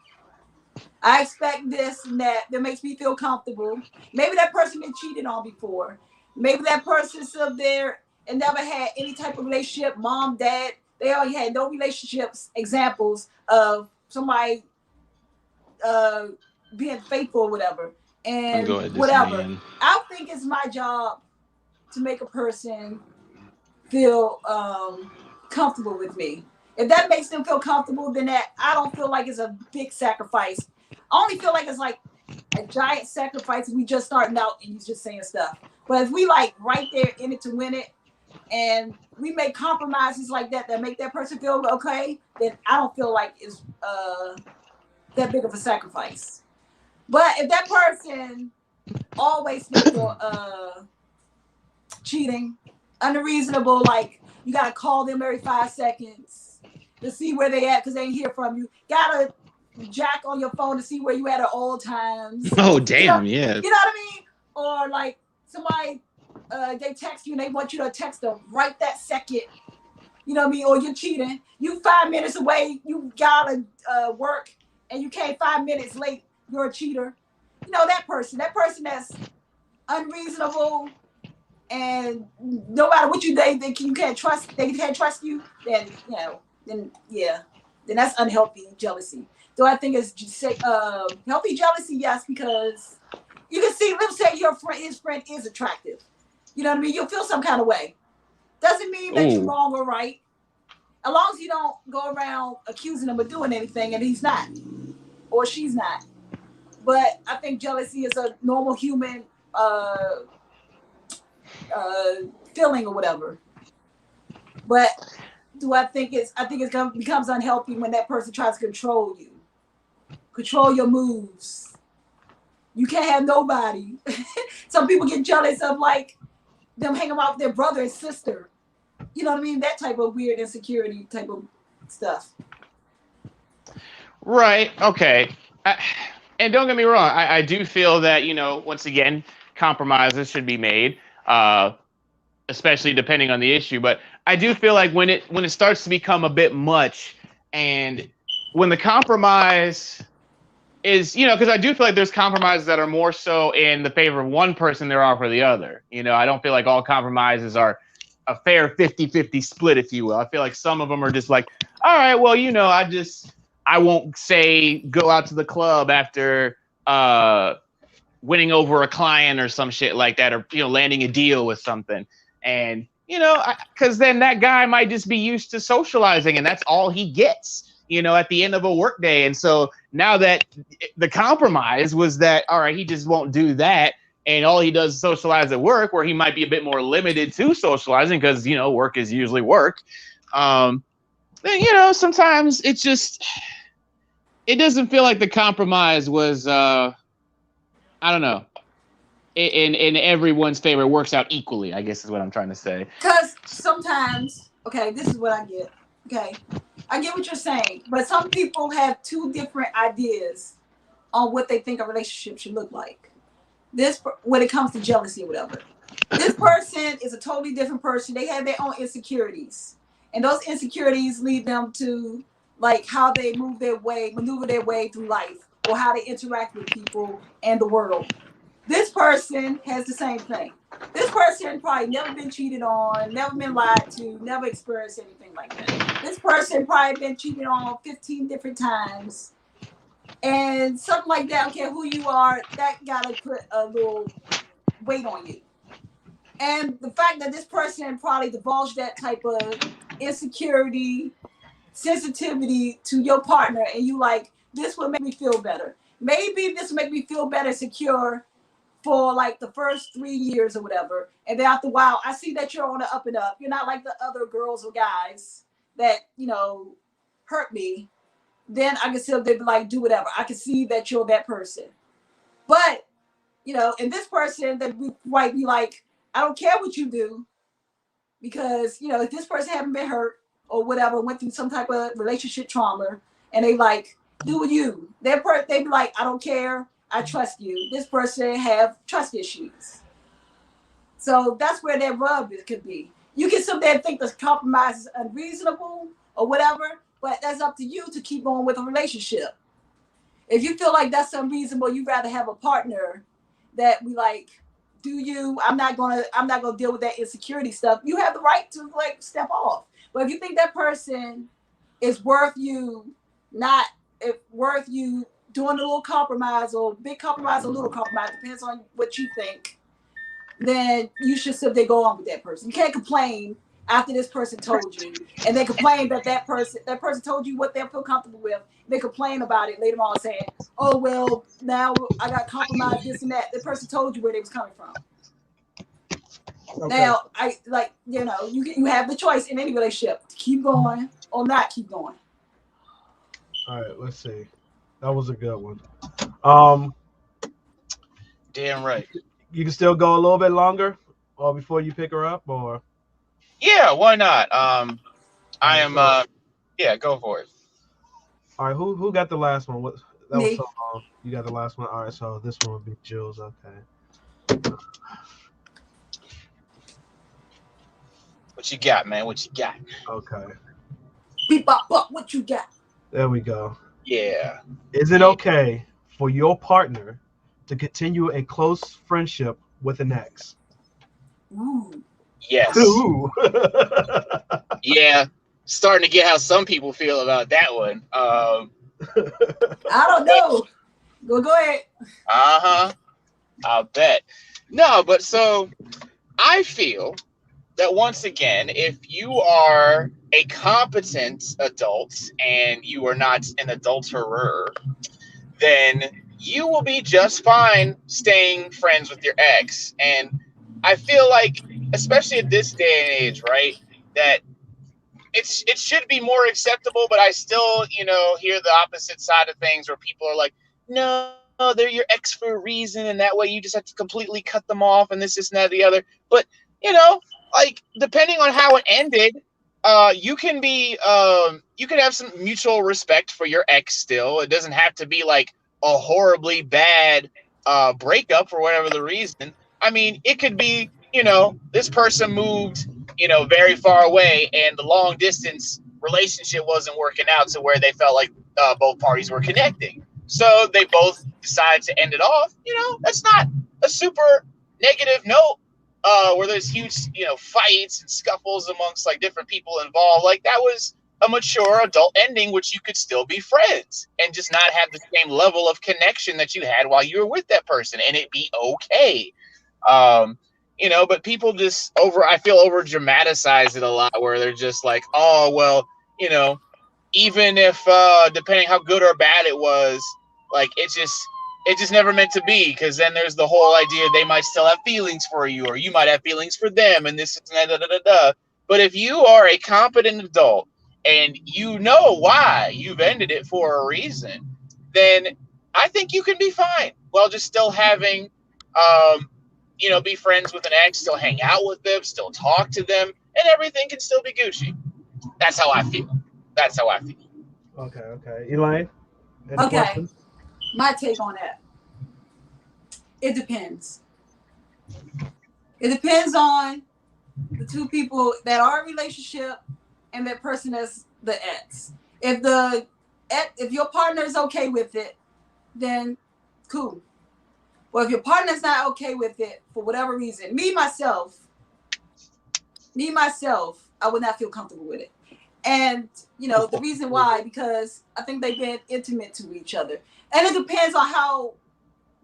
I expect this and that makes me feel comfortable. Maybe that person been cheated on before. Maybe that person's up there and never had any type of relationship. Mom, dad, they already had no relationships. Examples of somebody being faithful or whatever. And whatever. I think it's my job to make a person feel comfortable with me. If that makes them feel comfortable, then I don't feel like it's a big sacrifice. I only feel like it's like a giant sacrifice if we just starting out and you just saying stuff. But if we like right there in it to win it, and we make compromises like that make that person feel okay, then I don't feel like it's that big of a sacrifice. But if that person always feel cheating, unreasonable, like you gotta call them every 5 seconds to see where they at because they ain't hear from you. Gotta jack on your phone to see where you at all times. Oh damn, yeah. You know what I mean? Or like somebody they text you and they want you to text them right that second. You know what I mean? Or you're cheating. You 5 minutes away, you gotta work, and you came 5 minutes late. You're a cheater. That person that's unreasonable, and no matter what they think you can't trust, they can't trust you. Then then that's unhealthy jealousy. So I think it's just healthy jealousy, yes, because you can see. Let's say his friend is attractive. You know what I mean? You'll feel some kind of way. Doesn't mean that you're wrong or right. As long as you don't go around accusing him of doing anything and he's not, or she's not. But I think jealousy is a normal human feeling or whatever. But I think it becomes unhealthy when that person tries to control you, control your moves. You can't have nobody. Some people get jealous of like them hanging out with their brother and sister. You know what I mean? That type of weird insecurity type of stuff. Right. Okay. And don't get me wrong. I do feel that, once again, compromises should be made, especially depending on the issue. But I do feel like when it starts to become a bit much, and when the compromise is, because I do feel like there's compromises that are more so in the favor of one person there are for the other. I don't feel like all compromises are a fair 50-50 split, if you will. I feel like some of them are just like, all right, well, I won't say go out to the club after winning over a client or some shit like that, or landing a deal with something. And because then that guy might just be used to socializing, and that's all he gets, at the end of a workday. And so now that the compromise was that, all right, he just won't do that, and all he does is socialize at work, where he might be a bit more limited to socializing because work is usually work. Then sometimes it doesn't feel like the compromise was I don't know, in everyone's favor. It works out equally, I guess is what I'm trying to say. Because sometimes, okay, this is what I get. Okay, I get what you're saying, but some people have two different ideas on what they think a relationship should look like. This, when it comes to jealousy or whatever, this person is a totally different person. They have their own insecurities, and those insecurities lead them to like how they maneuver their way through life, or how they interact with people and the world. This person has the same thing. This person probably never been cheated on, never been lied to, never experienced anything like that. This person probably been cheated on 15 different times, and something like that. Okay, who you are, that gotta put a little weight on you. And the fact that this person probably divulged that type of insecurity, sensitivity to your partner, and you like, this will make me feel better. Maybe this will make me feel better, secure for like the first 3 years or whatever. And then after a while, I see that you're on the up and up. You're not like the other girls or guys that, hurt me. Then I can still be like, do whatever. I can see that you're that person. But, and this person that we might be like, I don't care what you do, because, if this person haven't been hurt or whatever, went through some type of relationship trauma, and they like, do you. They be like, I don't care. I trust you. This person have trust issues. So that's where that rub could be. You can sit there and think this compromise is unreasonable or whatever, but that's up to you to keep on with a relationship. If you feel like that's unreasonable, you'd rather have a partner that we like, do you? I'm not gonna deal with that insecurity stuff. You have the right to like step off. But if you think that person is worth you, not if worth you doing a little compromise or big compromise or little compromise, depends on what you think, then you should simply go on with that person. You can't complain after this person told you, and they complain that person told you what they feel comfortable with. They complain about it later on, saying, "Oh well, now I got compromised, this and that." The person told you where they was coming from. Okay. Now, you have the choice in any relationship to keep going or not keep going. All right, let's see. That was a good one. Um, Damn right. You can still go a little bit longer, or before you pick her up, or Yeah, why not? I am. Yeah, go for it. all right. Who got the last one? What that Me. was so long. You got the last one. All right, so this one would be Jules. Okay. What you got, man? What you got? Okay. Beep bop bop. What you got? There we go. Yeah. Is it okay for your partner to continue a close friendship with an ex? Ooh. Yes. Ooh. Yeah. Starting to get how some people feel about that one. I don't know. Go ahead. I'll bet. No, but so I feel that once again, if you are a competent adult and you are not an adulterer, then you will be just fine staying friends with your ex. And I feel like, especially at this day and age, right, that it should be more acceptable, but I still, hear the opposite side of things where people are like, no, they're your ex for a reason, and that way you just have to completely cut them off, and this and that, the other. But, like, depending on how it ended, you can have some mutual respect for your ex still. It doesn't have to be like a horribly bad breakup for whatever the reason. I mean, it could be, this person moved, very far away, and the long distance relationship wasn't working out to where they felt like both parties were connecting. So they both decided to end it off. That's not a super negative note where there's huge, fights and scuffles amongst like different people involved. Like that was a mature adult ending, which you could still be friends and just not have the same level of connection that you had while you were with that person, and it be okay. But people just I feel over dramatize it a lot, where they're just like, oh, well, even if, depending how good or bad it was, like it just never meant to be. Cause then there's the whole idea they might still have feelings for you, or you might have feelings for them. And this is da. But if you are a competent adult and you know why you've ended it for a reason, then I think you can be fine while just still having, be friends with an ex, still hang out with them, still talk to them, and everything can still be Gucci. That's how I feel. That's how I feel. Okay. Elaine, any Okay, questions? my take on that. It depends. It depends on the two people that are in a relationship and that person that's the ex. If your partner is okay with it, then cool. Well, if your partner's not okay with it for whatever reason, me myself, I would not feel comfortable with it. And the reason why, because I think they've been intimate to each other, and it depends on how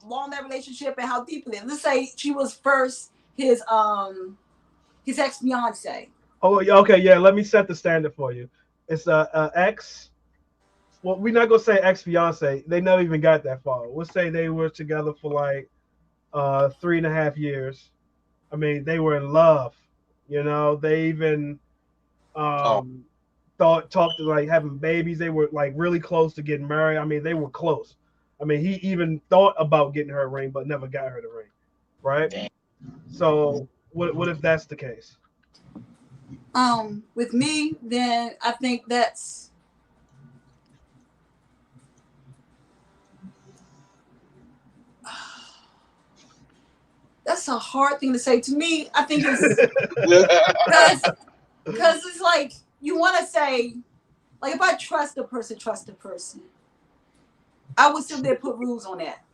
long that relationship and how deep it is. Let's say she was first his ex fiance. Oh, yeah, okay, yeah. Let me set the standard for you. It's a ex. Well, we're not gonna say ex fiance. They never even got that far. We'll say they were together for like 3.5 years. I mean, they were in love. They even Oh, um talked to like having babies. They were like really close to getting married. I mean, they were close. I mean, he even thought about getting her a ring, but never got her the ring. Right? dang. So what if that's the case? With me, then I think that's a hard thing to say. To me, I think it's because it's like you want to say, like, if I trust the person, I would still there put rules on that.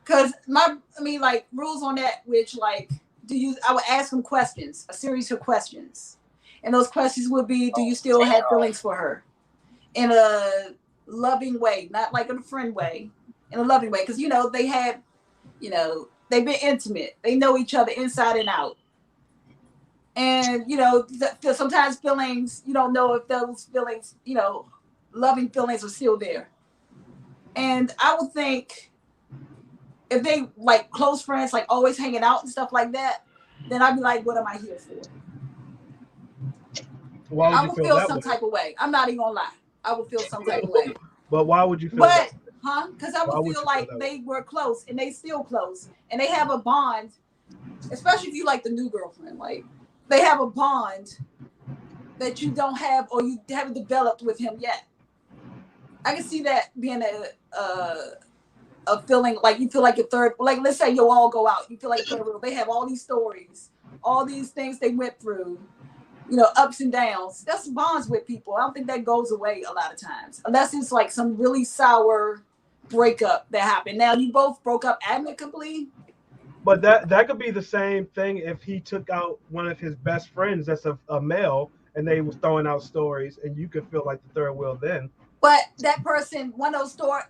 Because like rules on that, which like, I would ask them questions, a series of questions, and those questions would be, do you still have feelings for her, in a loving way, not like in a friend way, in a loving way, because they've been intimate, they know each other inside and out, and sometimes feelings, you don't know if those feelings, loving feelings are still there, and I would think if they like close friends, like always hanging out and stuff like that, then I'd be like, what am I here for? Why would I you would feel feel that some way? type of way. I'm not even gonna lie. I would feel some type of way. But why would you feel that But, way? because I Why would would feel you feel like that way? they were close and they still close and they have a bond, especially if you like the new girlfriend. Like, they have a bond that you don't have or you haven't developed with him yet. I can see that being a feeling like you feel like a third, like let's say you all go out, you feel like a third wheel. They have all these stories, all these things they went through, ups and downs. That's bonds with people. I don't think that goes away a lot of times, unless it's like some really sour breakup that happened. Now you both broke up amicably. But that could be the same thing if he took out one of his best friends that's a male and they was throwing out stories and you could feel like the third wheel then. But that person,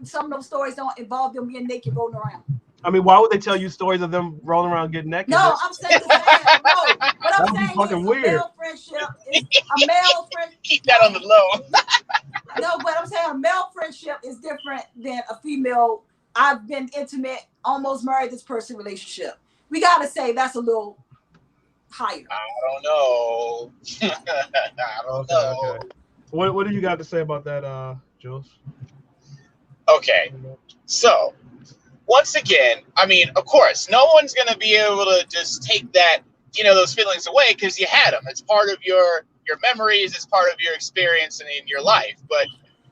some of those stories don't involve them being naked rolling around. I mean, why would they tell you stories of them rolling around getting naked? No, I'm saying just saying. No, what That I'm would be saying is fucking weird. a male friend. Keep that on the low. No, but I'm saying a male friendship is different than a female. I've been intimate, almost married this person relationship. We gotta say that's a little higher. I don't know. I don't Okay. know. What do you got to say about that, Jules? Okay, so once again, I mean, of course, no one's gonna be able to just take that, those feelings away because you had them. It's part of your memories. It's part of your experience in your life. But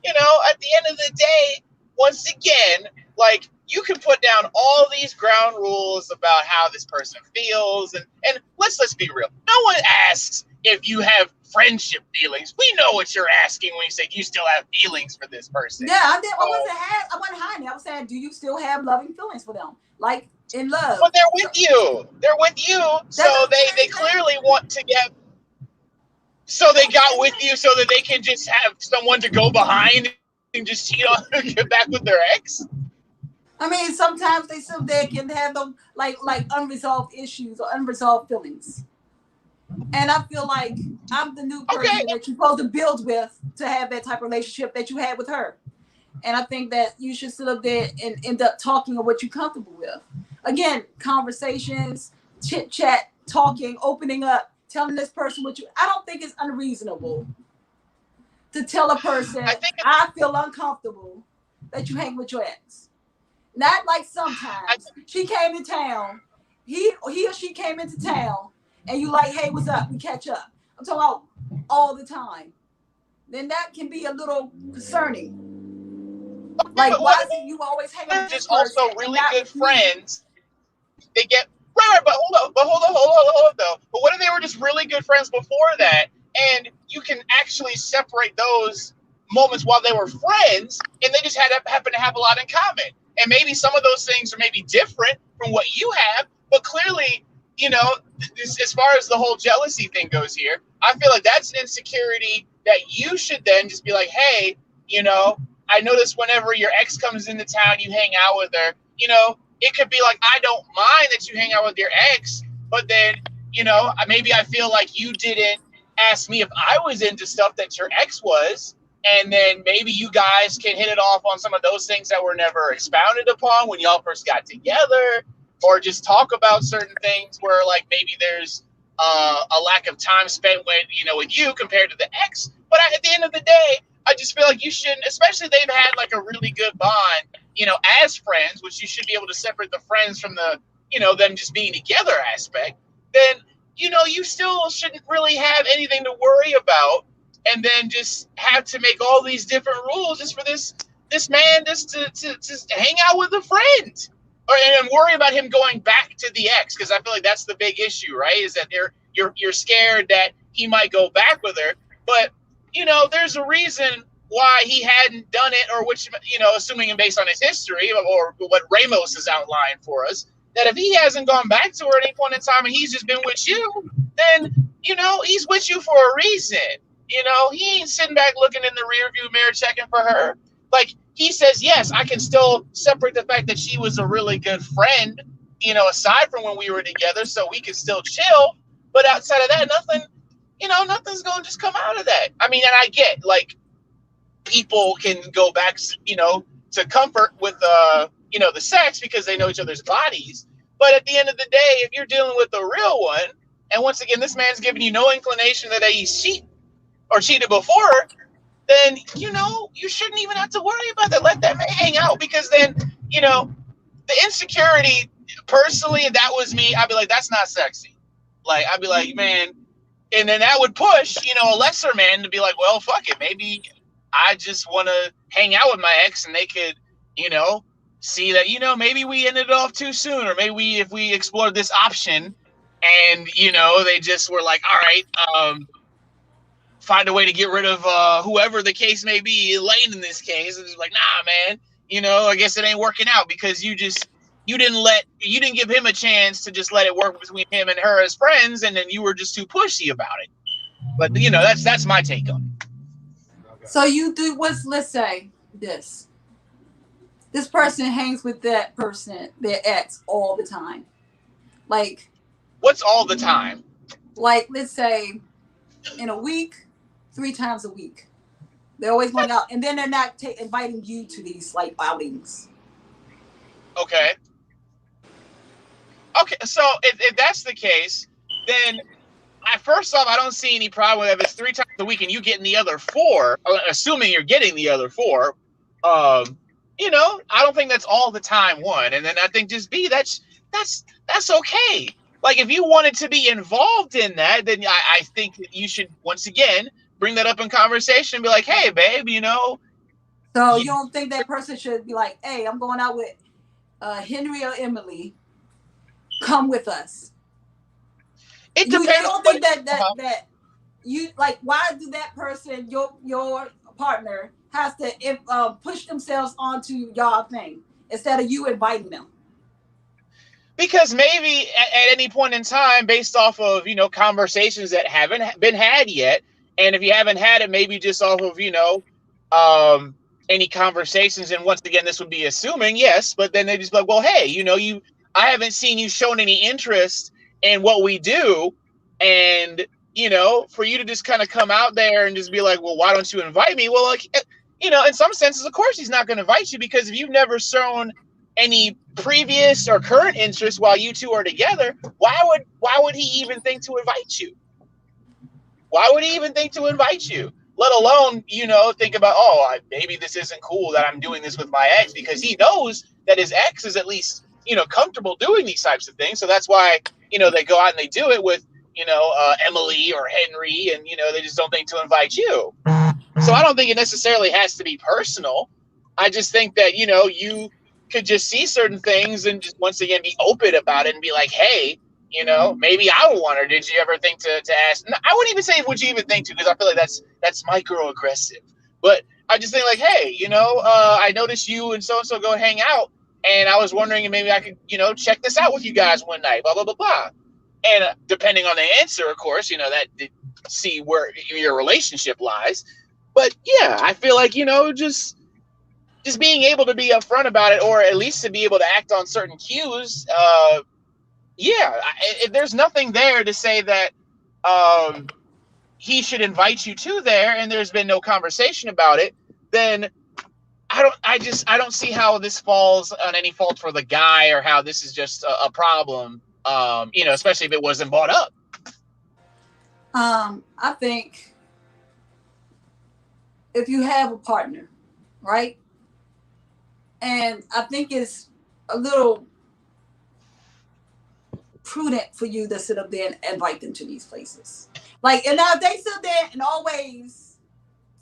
at the end of the day, once again, like you can put down all these ground rules about how this person feels, and let's be real. No one asks if you have friendship feelings. We know what you're asking when you say you still have feelings for this person. Yeah, I did. I wasn't hiding. I was saying, do you still have loving feelings for them, like in love? But they're with you. They're with you. So they clearly want to get. So they got with you so that they can just have someone to go behind and just cheat on and get back with their ex. I mean, sometimes they still there can have them like unresolved issues or unresolved feelings. And I feel like I'm the new person that you're supposed to build with to have that type of relationship that you had with her. And I think that you should sit up there and end up talking of what you're comfortable with. Again, conversations, chit chat, talking, opening up, telling this person what you. I don't think it's unreasonable to tell a person, I feel uncomfortable that you hang with your ex. Not like sometimes she came to town, he or she came into town, and you like, hey, what's up? We catch up. I'm talking about all the time, then that can be a little concerning. Okay, Like, but why is it you always hang with what this just person also and really not good with me? friends? They get right, but hold up though. But what if they were just really good friends before that, and you can actually separate those moments while they were friends, and they just happen to have a lot in common, and maybe some of those things are maybe different from what you have, but clearly, as far as the whole jealousy thing goes here, I feel like that's an insecurity that you should then just be like, hey, I notice whenever your ex comes into town, you hang out with her. It could be like, I don't mind that you hang out with your ex, but then, maybe I feel like you didn't ask me if I was into stuff that your ex was. And then maybe you guys can hit it off on some of those things that were never expounded upon when y'all first got together, or just talk about certain things where, like, maybe there's a lack of time spent with you compared to the ex. But at the end of the day, I just feel like you shouldn't, especially if they've had like a really good bond, as friends, which you should be able to separate the friends from the, them just being together aspect, then, you still shouldn't really have anything to worry about, and then just have to make all these different rules just for this man just to hang out with a friend, and worry about him going back to the ex, because I feel like that's the big issue, right? Is that you're scared that he might go back with her, but there's a reason why he hadn't done it, or which, assuming based on his history or what Ramos has outlined for us, that if he hasn't gone back to her at any point in time and he's just been with you, then, he's with you for a reason. He ain't sitting back looking in the rearview mirror checking for her. Like, he says, yes, I can still separate the fact that she was a really good friend, aside from when we were together, so we can still chill. But outside of that, nothing's going to just come out of that. I mean, and I get, like, people can go back, to comfort with, the sex because they know each other's bodies. But at the end of the day, if you're dealing with the real one, and once again, this man's giving you no inclination that he's cheated before, then, you shouldn't even have to worry about that. Let that man hang out, because then, the insecurity, personally, if that was me, I'd be like, that's not sexy. Like, I'd be like, man, and then that would push, a lesser man to be like, well, fuck it. Maybe I just want to hang out with my ex, and they could, see that, maybe we ended off too soon, or maybe if we explored this option and, they just were like, all right, find a way to get rid of whoever the case may be, Elaine in this case. And it's like, nah, man, I guess it ain't working out because you didn't give him a chance to just let it work between him and her as friends, and then you were just too pushy about it. But that's my take on it. Okay. So you do let's say this person hangs with that person, their ex, all the time. Like, what's all the time? Like, let's say in a week, 3 times a week. They're always going out, and then they're not inviting you to these like outings. Okay. So if that's the case, then first off, I don't see any problem if it's 3 times a week and you getting the other 4. Assuming you're getting the other 4, I don't think that's all the time. One, and then I think just B, that's okay. Like, if you wanted to be involved in that, then I think that you should once again bring that up in conversation and be like, hey, babe, So you don't think that person should be like, hey, I'm going out with Henry or Emily. Come with us. It depends. You don't think that you like, why do that person, your partner, has to push themselves onto y'all thing instead of you inviting them? Because maybe at any point in time, based off of, conversations that haven't been had yet, and if you haven't had it, maybe just off of, any conversations, and once again, this would be assuming, yes, but then they just like, well, hey, I haven't seen you shown any interest in what we do, and, for you to just kind of come out there and just be like, well, why don't you invite me? Well, like, in some senses, of course, he's not going to invite you, because if you've never shown any previous or current interest while you two are together, why would he even think to invite you? Why would he even think to invite you? Let alone, think about, maybe this isn't cool that I'm doing this with my ex, because he knows that his ex is at least, comfortable doing these types of things. So that's why, they go out and they do it with, Emily or Henry, and they just don't think to invite you. So I don't think it necessarily has to be personal. I just think that you could just see certain things and just once again be open about it and be like, hey, maybe I would want her. Did you ever think to ask? No, I wouldn't even say would you even think to, because I feel like that's microaggressive. But I just think like, hey, I noticed you and so go hang out, and I was wondering if maybe I could check this out with you guys one night. Blah blah blah blah. And depending on the answer, of course, that see where your relationship lies. But yeah, I feel like just being able to be upfront about it, or at least to be able to act on certain cues. If there's nothing there to say that he should invite you to there, and there's been no conversation about it, then I don't see how this falls on any fault for the guy, or how this is just a problem. Especially if it wasn't brought up. I think if you have a partner, right? And I think it's a little prudent for you to sit up there and invite them to these places. Like, and now if they sit there and always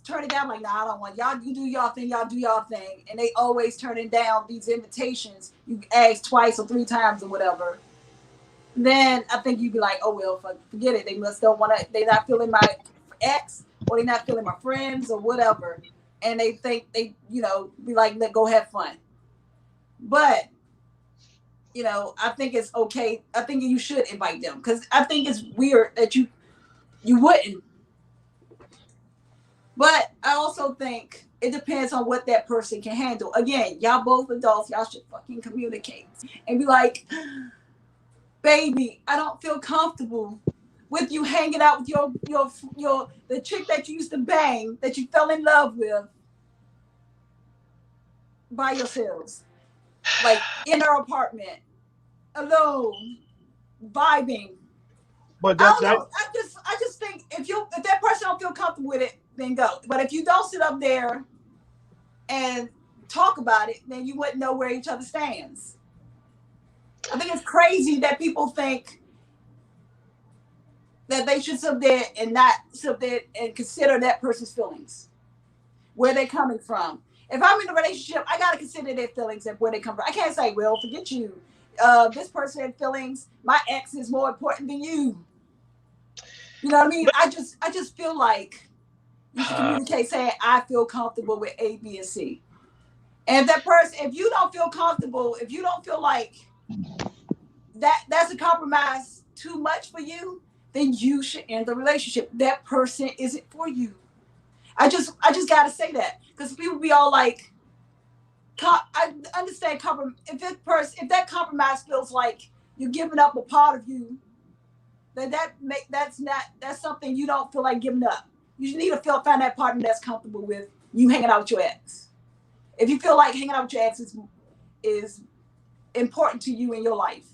turn it down, like, nah, I don't want y'all, you do y'all thing, and they always turning down these invitations, you ask twice or 3 times or whatever, then I think you'd be like, oh well, forget it. They must don't want to. They're not feeling my ex, or they're not feeling my friends, or whatever, and they think they, be like, let go have fun. But I think it's okay. I think you should invite them, because I think it's weird that you wouldn't. But I also think it depends on what that person can handle. Again, y'all both adults. Y'all should fucking communicate and be like, baby, I don't feel comfortable with you hanging out with your the chick that you used to bang, that you fell in love with, by yourselves, like in her apartment, alone, vibing. But I don't know. I just think if that person don't feel comfortable with it, then go. But if you don't sit up there and talk about it, then you wouldn't know where each other stands. I think it's crazy that people think that they should sit there and not sit there and consider that person's feelings, where they're coming from. If I'm in a relationship, I gotta consider their feelings and where they come from. I can't say, well, forget you. This person had feelings. My ex is more important than you. You know what I mean? I just feel like you should communicate, saying I feel comfortable with A, B, and C. And if that person, if you don't feel comfortable, if you don't feel like that's a compromise too much for you, then you should end the relationship. That person isn't for you. I just gotta say that, because people be all like, I understand if that compromise feels like you're giving up a part of you, then that's something you don't feel like giving up. You need to find that partner that's comfortable with you hanging out with your ex. If you feel like hanging out with your ex is important to you in your life,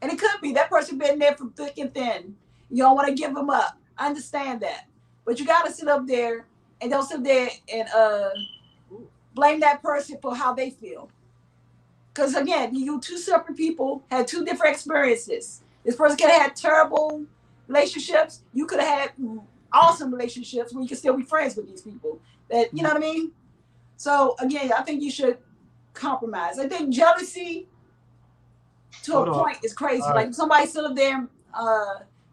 and it could be that person been there from thick and thin, you don't want to give them up. I understand that, but you got to sit up there and don't sit there and blame that person for how they feel. Because again, you two separate people had 2 different experiences. This person could have had terrible relationships. You could have had awesome relationships where you can still be friends with these people. That, you know what I mean? So again, I think you should compromise. I think jealousy to a point is crazy. Like if somebody sit up there and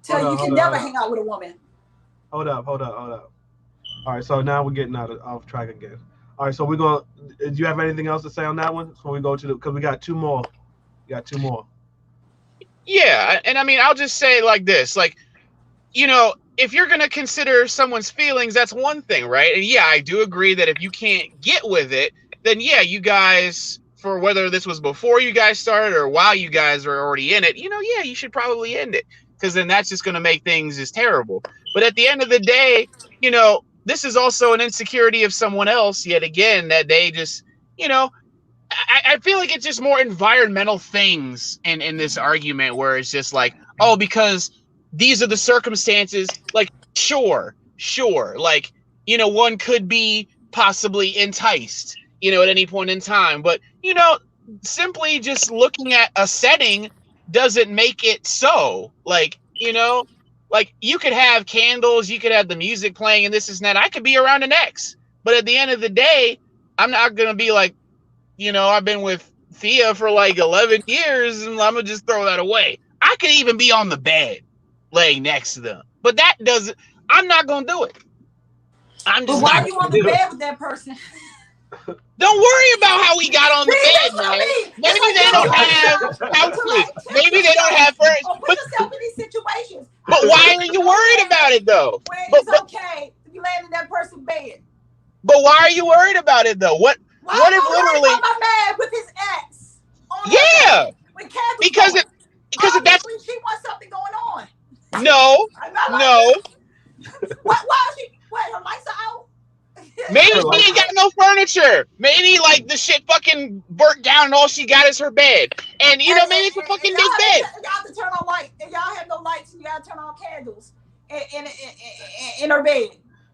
tell you can never hang out with a woman. Hold up. All right, so now we're getting off track again. All right, so we're going to, do you have anything else to say on that one? So we go to because we got 2 more. Yeah, and I mean, I'll just say like this, like, if you're going to consider someone's feelings, that's one thing, right? And yeah, I do agree that if you can't get with it, then yeah, you guys, for whether this was before you guys started or while you guys are already in it, yeah, you should probably end it, because then that's just going to make things just terrible. But at the end of the day, this is also an insecurity of someone else, yet again, that they just, I feel like it's just more environmental things in this argument, where it's just like, oh, because these are the circumstances, like, sure, like, one could be possibly enticed, at any point in time, but, simply just looking at a setting doesn't make it so, like, Like, you could have candles, you could have the music playing and this and that. I could be around an ex. But at the end of the day, I'm not going to be like, I've been with Thea for like 11 years and I'm going to just throw that away. I could even be on the bed laying next to them. But I'm not going to do it. I'm But just why not are you going on to the do it. bed with that person? Don't worry about how we got on the See, bed, that's what I man. mean. Maybe It's like they you don't don't put have yourself to houses. like tempt Maybe they don't yourself have furniture. or put yourself in these situations. But why are you worried about it though? Where But it's but okay to be laying in that person's bed. but why are you worried about it though? What Why what am if I worried literally? about my man with his ex on her Yeah, bed with candles because going? it because if that's Obviously, she wants something going on. no I'm not like no. that. Why is she? Wait, her lights are out. Maybe Her she lights ain't got no furniture. Maybe like the shit fucking burnt down and all she got is her bed. And maybe it's a fucking big bed. Y'all have to turn on light. And y'all have no lights, and you gotta turn on candles in her bed.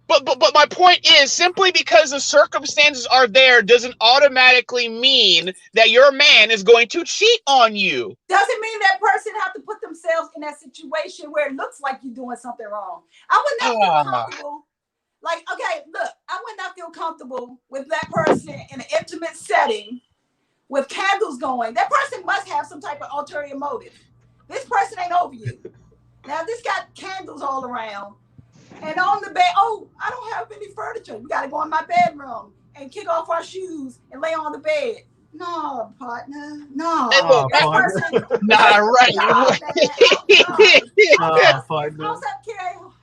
But my point is, simply because the circumstances are there doesn't automatically mean that your man is going to cheat on you. Doesn't mean that person have to put themselves in that situation where it looks like you're doing something wrong. I would not feel comfortable. Like, okay, look, I would not feel comfortable with that person in an intimate setting with candles going. That person must have some type of ulterior motive. This person ain't over you. Now, this got candles all around. And on the bed, oh, I don't have any furniture. We got to go in my bedroom and kick off our shoes and lay on the bed. No, partner. No. Hey, look, That person. nah, right. No, man.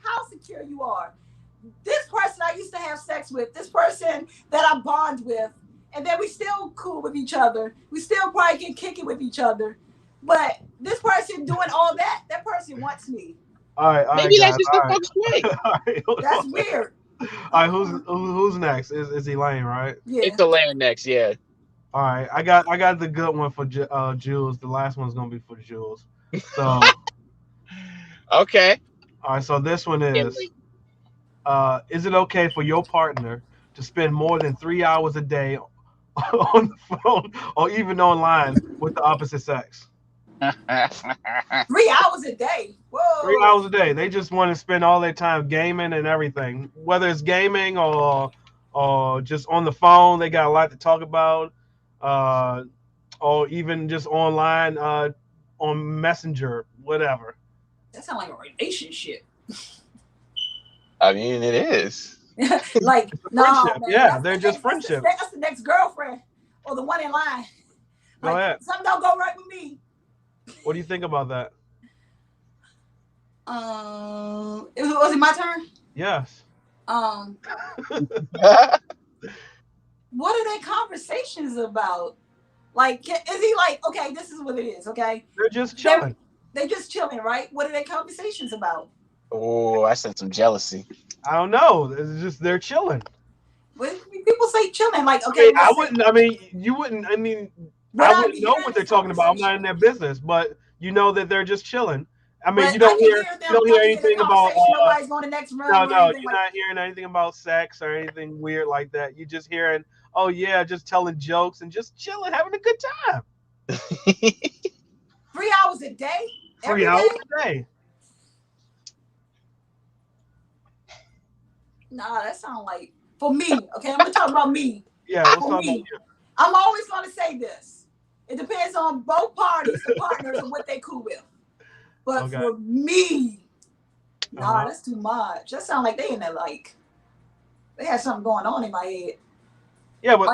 How secure you are. This person I used to have sex with, this person that I bond with, and then we still cool with each other. We still probably get kicking with each other. But this person doing all that, that person wants me. All right, Maybe guys. that's just the fuck's way. All right, That's weird. All right, who's next? Is Elaine, right? Yeah. It's the land next, yeah. All right, I got the good one for Jules. The last one's gonna be for Jules. So, Okay. all right, so this one is it okay for your partner to spend more than 3 hours a day on the phone or even online with the opposite sex? 3 hours a day. Whoa. 3 hours a day. They just want to spend all their time gaming and everything, whether it's gaming or just on the phone. They got a lot to talk about, or even just online on Messenger, whatever. That sounds like a relationship. I mean, it is. Like, no, friendship. man. Yeah, they're just That's friendship. that's the next girlfriend or the one in line. Go Like, ahead. something don't go right with me. What do you think about that? Was it my turn? Yes. What are their conversations about? Like, is he like, okay, this is what it is, okay? They're just chilling. They're just chilling, right? What are their conversations about? Oh, I sense some jealousy. I don't know. It's just they're chilling. When people say chilling, like, okay, I wouldn't. I mean, you wouldn't. I mean, I wouldn't know what they're talking about. I'm not in their business, but you know that they're just chilling. I mean, you don't hear anything about. Nobody's going to the next room. No, you're not hearing anything about sex or anything weird like that. You're just hearing, oh yeah, just telling jokes and just chilling, having a good time. 3 hours a day. 3 hours a day. Nah, that sounds like for me. Okay, I'm gonna talk about me. Yeah, let's talk about you. I'm always gonna say this. It depends on both parties, the partners, and what they cool with. But for me, nah, that's too much. That sounds like they in there like they had something going on in my head. Yeah, but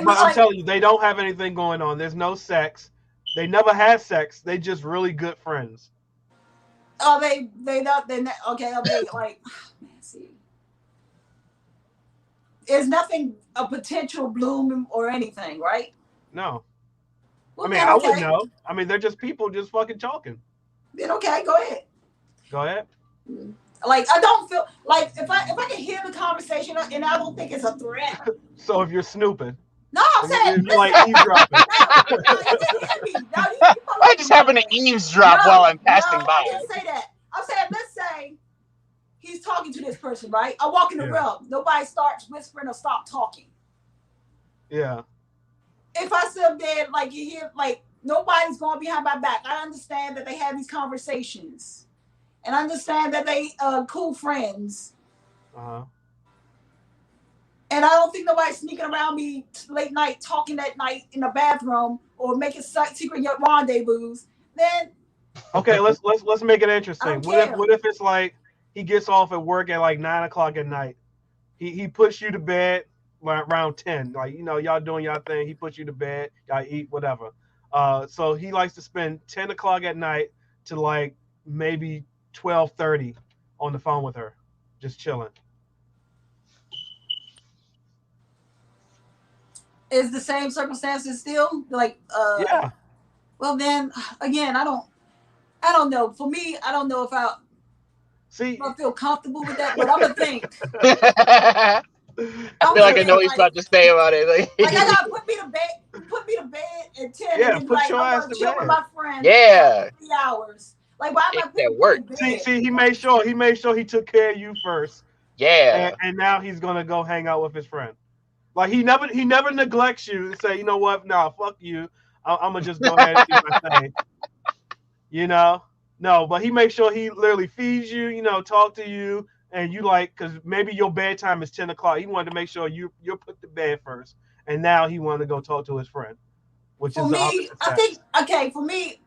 I'm telling you, they don't have anything going on. There's no sex. They never had sex. They just really good friends. Oh, they not okay. They like man, see. There's nothing a potential bloom or anything, right? No. Well, I mean, I wouldn't know. I mean, they're just people just fucking talking. Then okay, go ahead. Go ahead. Like I don't feel like if I can hear the conversation and I don't think it's a threat. So if you're snooping. No, I'm saying you're like eavesdropping. I just happen to eavesdrop while I'm passing by. I didn't say that. I'm saying let's say he's talking to this person, right? I walk in the room. Nobody starts whispering or stop talking. Yeah. If I sit up there, like you hear, like nobody's going behind my back. I understand that they have these conversations, and I understand that they cool friends. Uh-huh. And I don't think nobody's sneaking around me late night, talking at night in the bathroom, or making secret rendezvous. Then Okay, let's make it I interesting. don't care. What if it's like he gets off at work at like 9 o'clock at night? He puts you to bed around 10. Like, y'all doing y'all thing. He puts you to bed. Y'all eat whatever. So he likes to spend 10 o'clock at night to like maybe 12:30 on the phone with her, just chilling. Is the same circumstances still like? Yeah. Well, then again, I don't know. For me, I don't know if See, I feel comfortable with that, but I'm gonna think. I I'm feel gonna like I know think what he's about to say about it. like I gotta put me to bed at 10, and yeah, then be put like, your I'm ass gonna to chill with bed. my friend Yeah, 3 hours. Like, why am it's I putting that people work. to See, bed? see, he made sure he took care of you first, and, Yeah. and now he's gonna go hang out with his friend. Like he never neglects you and say, you know what, nah, fuck you. I'm gonna just go ahead and do my thing. You know, no, but he makes sure he literally feeds you. Talk to you, and you like because maybe your bedtime is 10 o'clock. He wanted to make sure you're put to bed first, and now he wanted to go talk to his friend, which For is the me, opposite I think sex. okay. For me,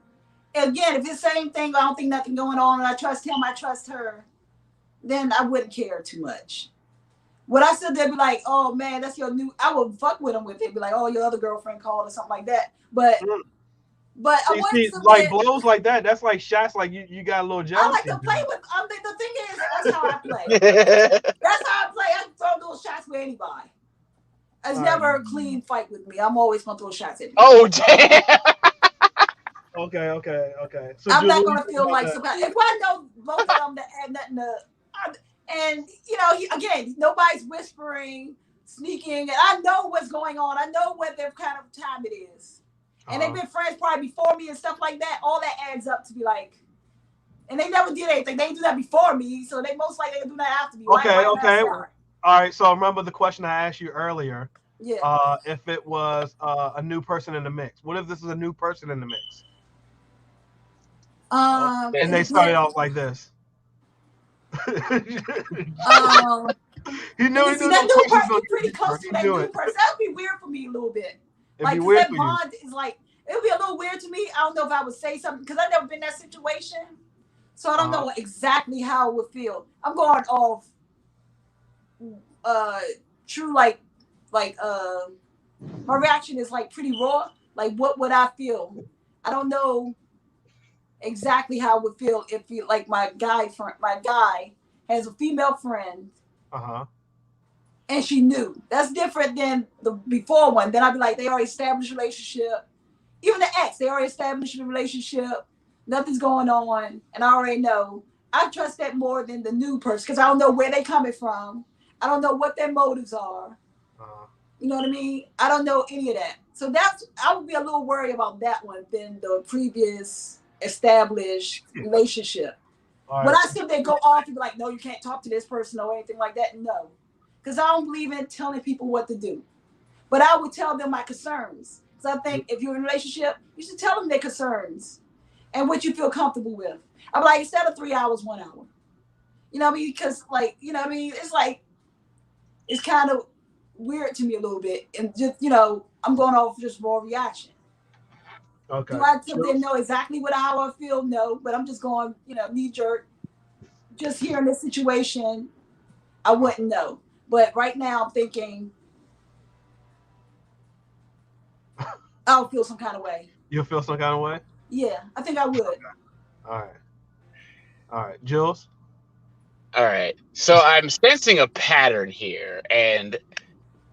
again, if it's the same thing, I don't think nothing going on, and I trust him, I trust her, then I wouldn't care too much. Would I sit there and be like, oh man, that's your new? I would fuck with him with it, be like, oh, your other girlfriend called or something like that. Mm. But I wouldn't See, sit like there. blows like that. That's like shots. Like you got a little I like jealousy to play there. with. The thing is, that's how I play. That's how I play. I can throw little shots with anybody. It's All right. never a clean fight with me. I'm always gonna throw shots at people. Oh damn. Okay. Okay. Okay. So, I'm Jules, not what do you gonna think feel about like that? some kind. If I know both of them that had nothing to, and again, nobody's whispering, sneaking, and I know what's going on. I know what their kind of time it is, and they've Uh-huh. been friends probably before me and stuff like that. All that adds up to be like, and they never did anything. They didn't do that before me, so they most likely do that after me. Why? Okay. Why not Okay. start? All right. So remember the question I asked you earlier. Yeah. If it was a new person in the mix. What if this is a new person in the mix? And they It started did. off like this. Um, he knew and he see knew that those new questions person, gonna you get pretty deeper. close to He that knew new it. person. That would be weird for me a little bit. It'd be Like, cause weird that for you. bond is like, it would be a little weird to me. I don't know if I would say something because I've never been in that situation. So I don't Uh-huh. know exactly how it would feel. I'm going off uh true like my reaction is like pretty raw. Like what would I feel? I don't know exactly how it would feel if like my guy has a female friend Uh-huh. and she knew. That's different than the before one. Then I'd be like, they already established a relationship. Even the ex, they already established a relationship. Nothing's going on, and I already know. I trust that more than the new person because I don't know where they coming from. I don't know what their motives are. Uh-huh. You know what I mean? I don't know any of that. So that's I would be a little worried about that one than the previous established relationship. All When right. I sit there go off and be like, no, you can't talk to this person or anything like that, no. Because I don't believe in telling people what to do. But I would tell them my concerns. Because I think if you're in a relationship, you should tell them their concerns and what you feel comfortable with. I'm like, instead of 3 hours, 1 hour. You know what I mean? Because, like, you know what I mean? It's like, it's kind of weird to me a little bit. And just, I'm going off just raw reaction. Okay. Do I sit there Jules? know exactly how I feel? No. But I'm just going, knee jerk. Just hearing this situation, I wouldn't know. But right now, I'm thinking I'll feel some kind of way. You'll feel some kind of way? Yeah, I think I would. All right. All right. Jules? All right. So I'm sensing a pattern here, and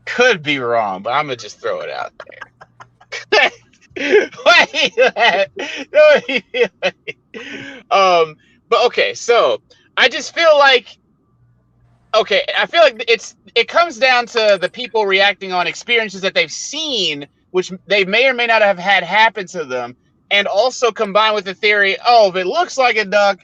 could be wrong, but I'm gonna just throw it out there. Why do you laugh? No, but okay. So I just feel like I feel like it comes down to the people reacting on experiences that they've seen, which they may or may not have had happen to them, and also combined with the theory, oh, if it looks like a duck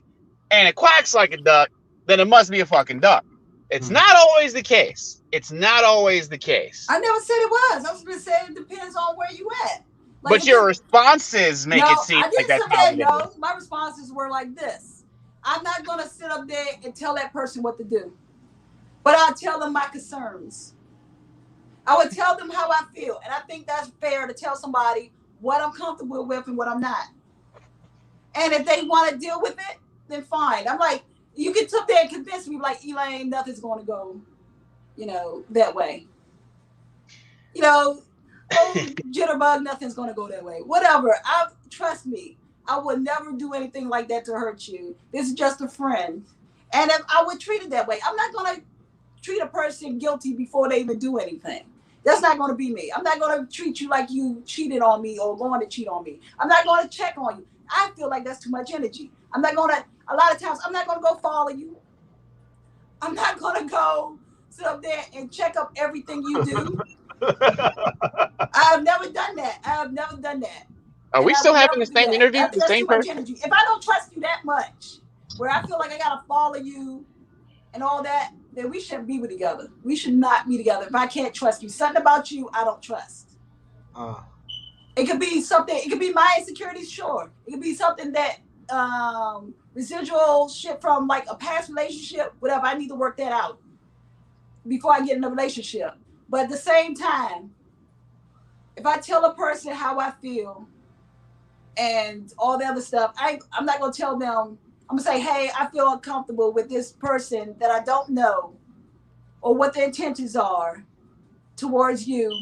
and it quacks like a duck, then it must be a fucking duck. It's Hmm. not always the case. It's not always the case. I never said it was. I was going to say it depends on where you at. Like But if your it's, responses make no, it seem I like didn't that's say how that. it No, is. my responses were like this. I'm not gonna sit up there and tell that person what to do, but I'll tell them my concerns. I would tell them how I feel, and I think that's fair to tell somebody what I'm comfortable with and what I'm not. And if they want to deal with it, then fine. I'm like, you can sit there and convince me, like, Elaine, nothing's going to go, that way. Oh, jitterbug, nothing's going to go that way. Whatever. Trust me, I would never do anything like that to hurt you. This is just a friend. And if I would treat it that way, I'm not going to treat a person guilty before they even do anything. That's not going to be me. I'm not going to treat you like you cheated on me or going to cheat on me. I'm not going to check on you. I feel like that's too much energy. I'm not going to, a lot of times, I'm not going to go follow you. I'm not going to go sit up there and check up everything you do. I've never done that. I've never done that. Are And we I still would having never the do same that. interview with the That's same too much person? energy. If I don't trust you that much, where I feel like I got to follow you and all that, then we shouldn't be together. We should not be together. If I can't trust you, something about you I don't trust. It could be something. It could be my insecurities. Sure, it could be something that residual shit from like a past relationship. Whatever. I need to work that out before I get in a relationship. But at the same time, if I tell a person how I feel and all the other stuff, I'm not gonna tell them. I'm gonna say, hey, I feel uncomfortable with this person that I don't know, or what their intentions are towards you.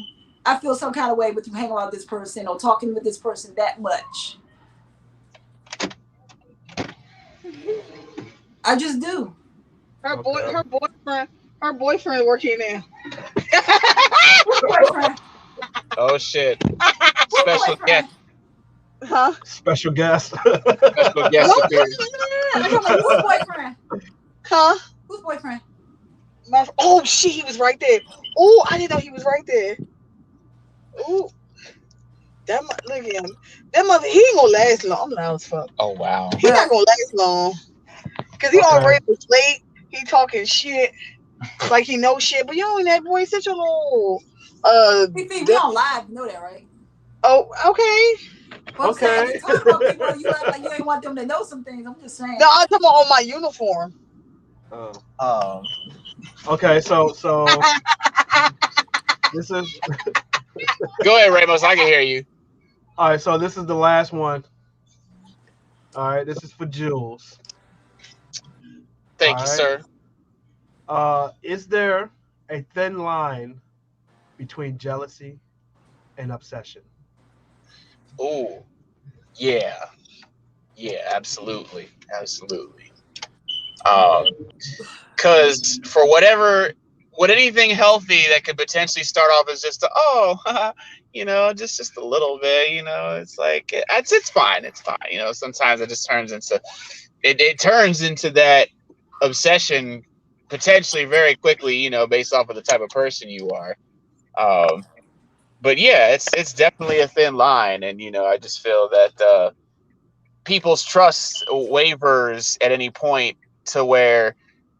I feel some kind of way with you hanging around this person or talking with this person that much. I just do. Her boyfriend working there. Who's boyfriend? Oh shit! Who's Special guest, boyfriend? Huh? Special guest. special No, guest appearance. I don't know. Who's boyfriend? Huh? Who's boyfriend? Oh shit, he was right there. Oh, I didn't know he was right there. Oh, look at him. That mother, he ain't gonna last long. I'm loud as fuck. Oh wow! He not gonna last long. Cause he Okay. already was late. He talking shit like he knows shit. But you know that boy such a little We don't lie. You know that, right? oh, okay. But I'm saying, Okay. you talk about people, you act like you ain't want them to know some things. I'm just saying. No, I'm talking about on my uniform. Oh. Okay, so this is Go ahead, Ramos. I can hear you. all right. So this is the last one. All right, this is for Jules. Thank All you, right. sir. Is there a thin line between jealousy and obsession? Ooh, yeah, absolutely, absolutely. Because for with anything healthy that could potentially start off as just just a little bit, it's like it's fine, it's fine. Sometimes it just turns into it turns into that obsession potentially very quickly, based off of the type of person you are. But yeah, it's definitely a thin line, and I just feel that people's trust wavers at any point to where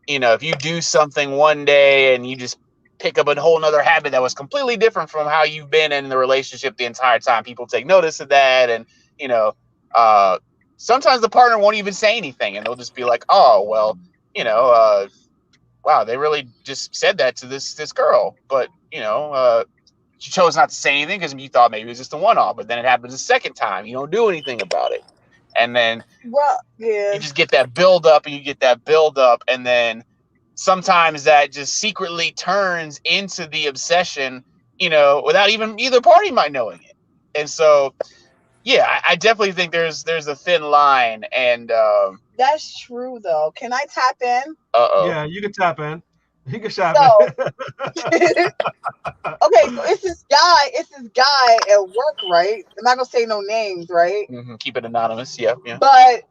if you do something one day and you just pick up a whole nother habit that was completely different from how you've been in the relationship the entire time, people take notice of that, and uh, sometimes the partner won't even say anything, and they'll just be like, "Oh, well, wow, they really just said that to this girl," but you chose not to say anything because you thought maybe it was just a one-off, but then it happens a second time. You don't do anything about it. And then Well, yeah. you just get that build up and you get that build up. And then sometimes that just secretly turns into the obsession, without even either party might knowing it. And so, yeah, I definitely think there's a thin line. And That's true though. Can I tap in? Yeah, you can tap in. You can tap So in. okay, so it's this guy at work, right? I'm not gonna say no names, right? keep it anonymous. Yeah. But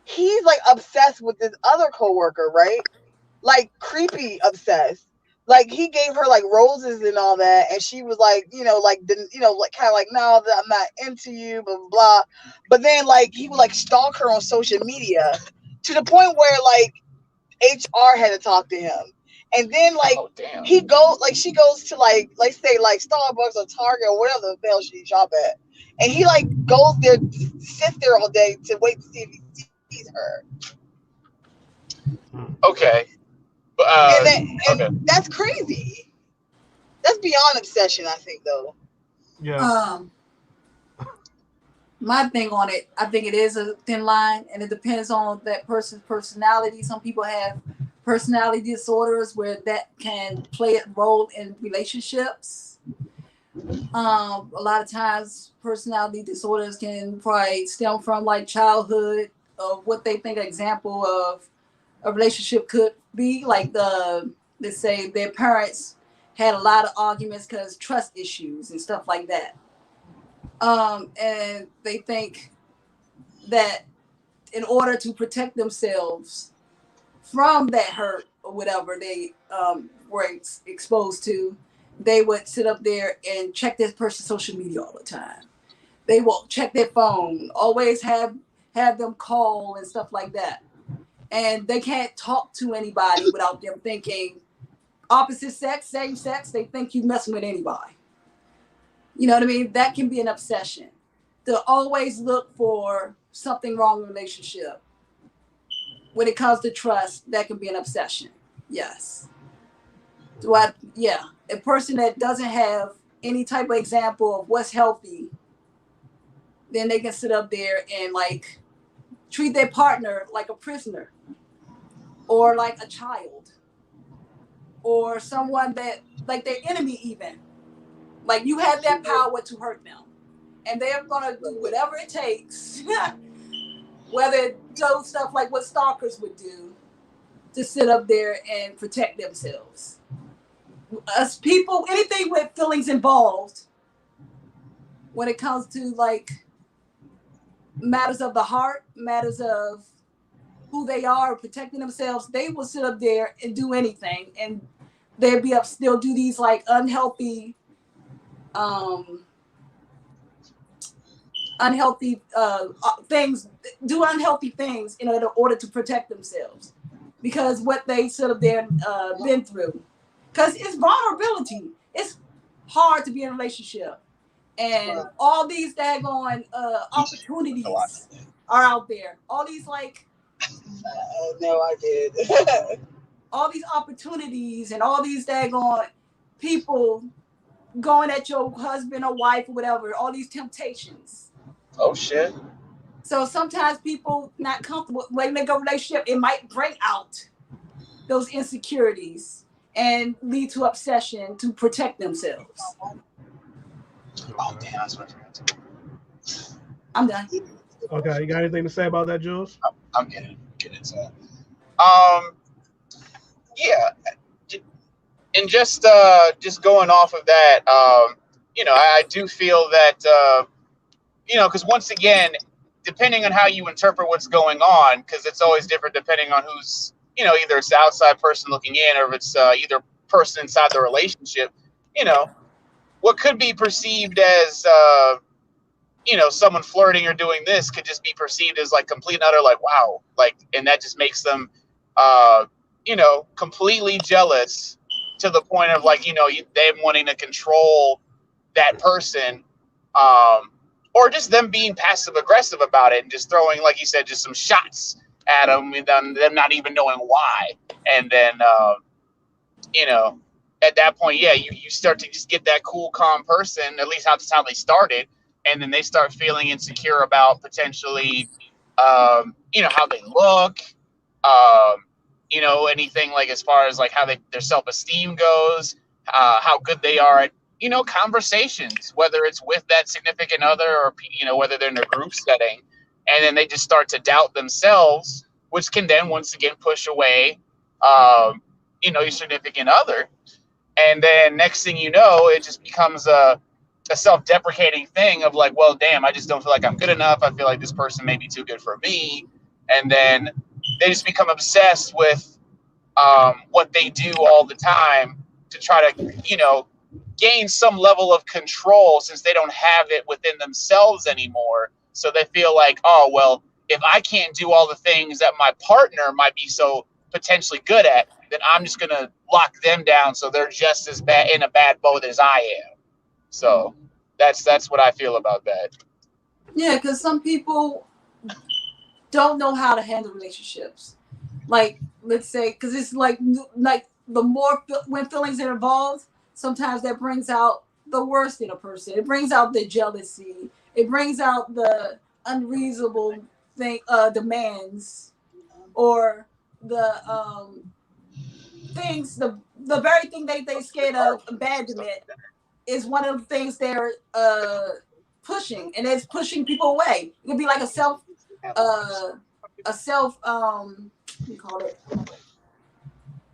he's like obsessed with this other coworker, right? Like creepy obsessed. Like he gave her like roses and all that, and she was like, like kind of like, no, I'm not into you, blah blah blah. But then like he would like stalk her on social media to the point where like HR had to talk to him. And then like she goes to like let's say like Starbucks or Target or whatever the hell she shop at. And he like goes there, sits there all day to wait to see if he sees her. Okay. Okay. That's crazy. That's beyond obsession, I think, though. Yeah. My thing on it, I think it is a thin line, and it depends on that person's personality. Some people have personality disorders where that can play a role in relationships. A lot of times, personality disorders can probably stem from like childhood of what they think an example of a relationship could be. Like let's say their parents had a lot of arguments because trust issues and stuff like that. And they think that in order to protect themselves from that hurt or whatever they were exposed to, they would sit up there and check this person's social media all the time. They will check their phone, always have them call and stuff like that. And they can't talk to anybody without them thinking opposite sex, same sex, they think you messing with anybody. You know what I mean? That can be an obsession. To always look for something wrong in a relationship. When it comes to trust, that can be an obsession. Yes. A person that doesn't have any type of example of what's healthy, then they can sit up there and like treat their partner like a prisoner or like a child or someone that like their enemy even. Like you have that power to hurt them. And they're gonna do whatever it takes, whether it does stuff like what stalkers would do, to sit up there and protect themselves. Us people, anything with feelings involved, when it comes to like matters of the heart, matters of who they are, protecting themselves, they will sit up there and do anything, and they'll do these like unhealthy things, do unhealthy things in order to protect themselves, because what they sort of been through, because it's vulnerability. It's hard to be in a relationship, and all these daggone opportunities are out there. All these like, no, I did. all these opportunities and all these daggone people going at your husband or wife or whatever. All these temptations. Oh shit. So sometimes people not comfortable when they go relationship, it might bring out those insecurities and lead to obsession to protect themselves. Oh damn, that's what I'm done. Okay, you got anything to say about that, Jules? I'm getting it. Yeah, and just going off of that, I do feel that because once again, depending on how you interpret what's going on, because it's always different depending on who's, either it's the outside person looking in or if it's either person inside the relationship, what could be perceived as, someone flirting or doing this could just be perceived as like complete and utter, like, wow, like, and that just makes them, completely jealous to the point of like, them wanting to control that person, or just them being passive aggressive about it and just throwing, like you said, just some shots at them and them not even knowing why. And then, at that point, yeah, you start to just get that cool, calm person, at least that's how they started. And then they start feeling insecure about potentially, how they look, anything like as far as like how their self-esteem goes, how good they are at, conversations, whether it's with that significant other or, whether they're in a group setting. And then they just start to doubt themselves, which can then once again push away, your significant other. And then next thing you know, it just becomes a self-deprecating thing of like, well, damn, I just don't feel like I'm good enough. I feel like this person may be too good for me. And then they just become obsessed with what they do all the time to try to, gain some level of control, since they don't have it within themselves anymore. So they feel like, oh, well, if I can't do all the things that my partner might be so potentially good at, then I'm just going to lock them down so they're just as bad in a bad boat as I am. So that's what I feel about that. Yeah, because some people don't know how to handle relationships. Like, let's say, because it's like the more when feelings are involved, sometimes that brings out the worst in a person. It brings out the jealousy. It brings out the unreasonable demands, or the things, the very thing they scared of abandonment is one of the things they're pushing, and it's pushing people away. It could be like uh, a self what do you call it,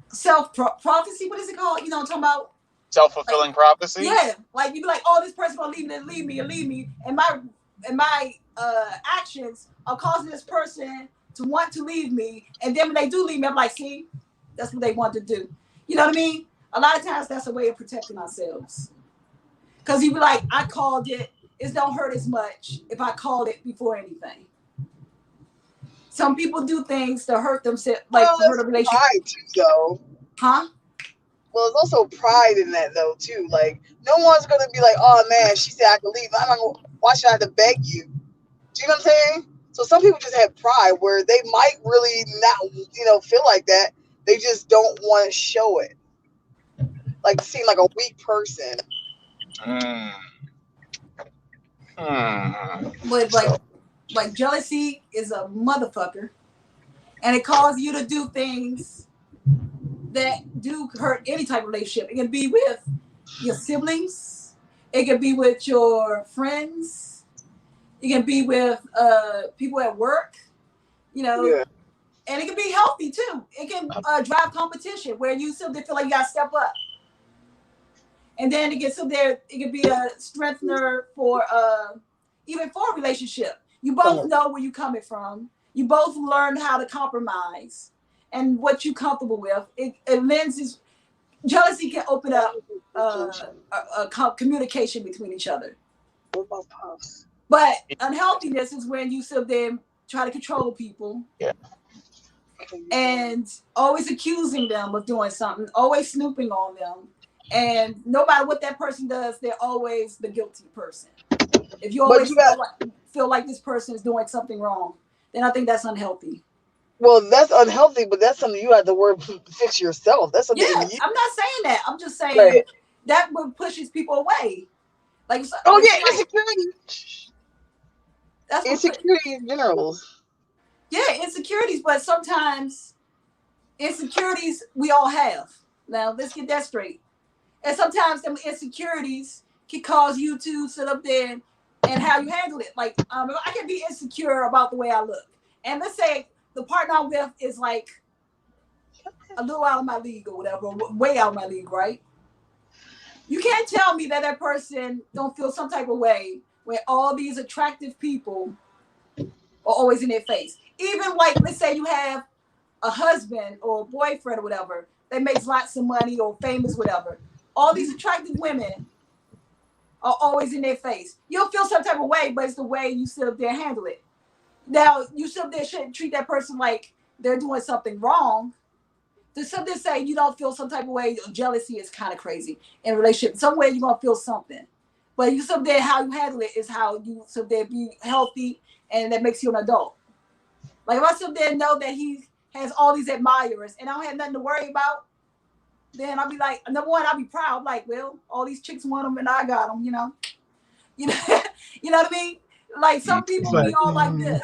self prophecy. What is it called? You know what I'm talking about? Self-fulfilling prophecy. Yeah, like you be like, oh, this person gonna leave me, and my actions are causing this person to want to leave me, and then when they do leave me, I'm like, see, that's what they want to do. You know what I mean? A lot of times that's a way of protecting ourselves. Because you be like, I called it. It don't hurt as much if I called it before anything. Some people do things to hurt themselves, like Well, hurt a it's relationship. pride too, though. Huh? Well, there's also pride in that though too. Like no one's gonna be like, "Oh man, she said I could leave. I'm not gonna, why should I have to beg you?" Do you know what I'm saying? So some people just have pride where they might really not, feel like that. They just don't want to show it, like seem like a weak person. Mm. Mm. But like jealousy is a motherfucker, and it causes you to do things that do hurt any type of relationship. It can be with your siblings. It can be with your friends. It can be with people at work. Yeah. And it can be healthy too. It can drive competition where you still feel like you got to step up. And then it gets up there. It can be a strengthener for even for a relationship. You both know where you're coming from. You both learn how to compromise and what you're comfortable with. It lends jealousy can open up communication between each other. What about puffs? But unhealthiness is when you sit there and try to control people. Yeah. And always accusing them of doing something, always snooping on them. And no matter what that person does, they're always the guilty person. If you always feel like this person is doing something wrong, then I think that's unhealthy. Well, that's unhealthy, but that's something you have to fix yourself. That's something. Yeah, I'm not saying that. I'm just saying that pushes people away. Like, insecurity. That's insecurity in general. Yeah, insecurities, but sometimes insecurities we all have. Now, let's get that straight. And sometimes them insecurities can cause you to sit up there and how you handle it. Like, I can be insecure about the way I look. And let's say the partner I'm with is like a little out of my league or whatever, way out of my league, right? You can't tell me that person don't feel some type of way when all these attractive people are always in their face. Even like, let's say you have a husband or a boyfriend or whatever that makes lots of money or famous, whatever. All these attractive women are always in their face. You'll feel some type of way, but it's the way you sit up there and handle it. Now, you sit up there shouldn't treat that person like they're doing something wrong. To sit there say you don't feel some type of way, jealousy is kind of crazy in a relationship. Some way you're going to feel something. But you sit there, how you handle it is how you sit there be healthy, and that makes you an adult. Like if I sit there and know that he has all these admirers and I don't have nothing to worry about, then I'll be like, number one, I'll be proud. I'm like, well, all these chicks want them and I got them, you know. You know what I mean? Like some people be all like this.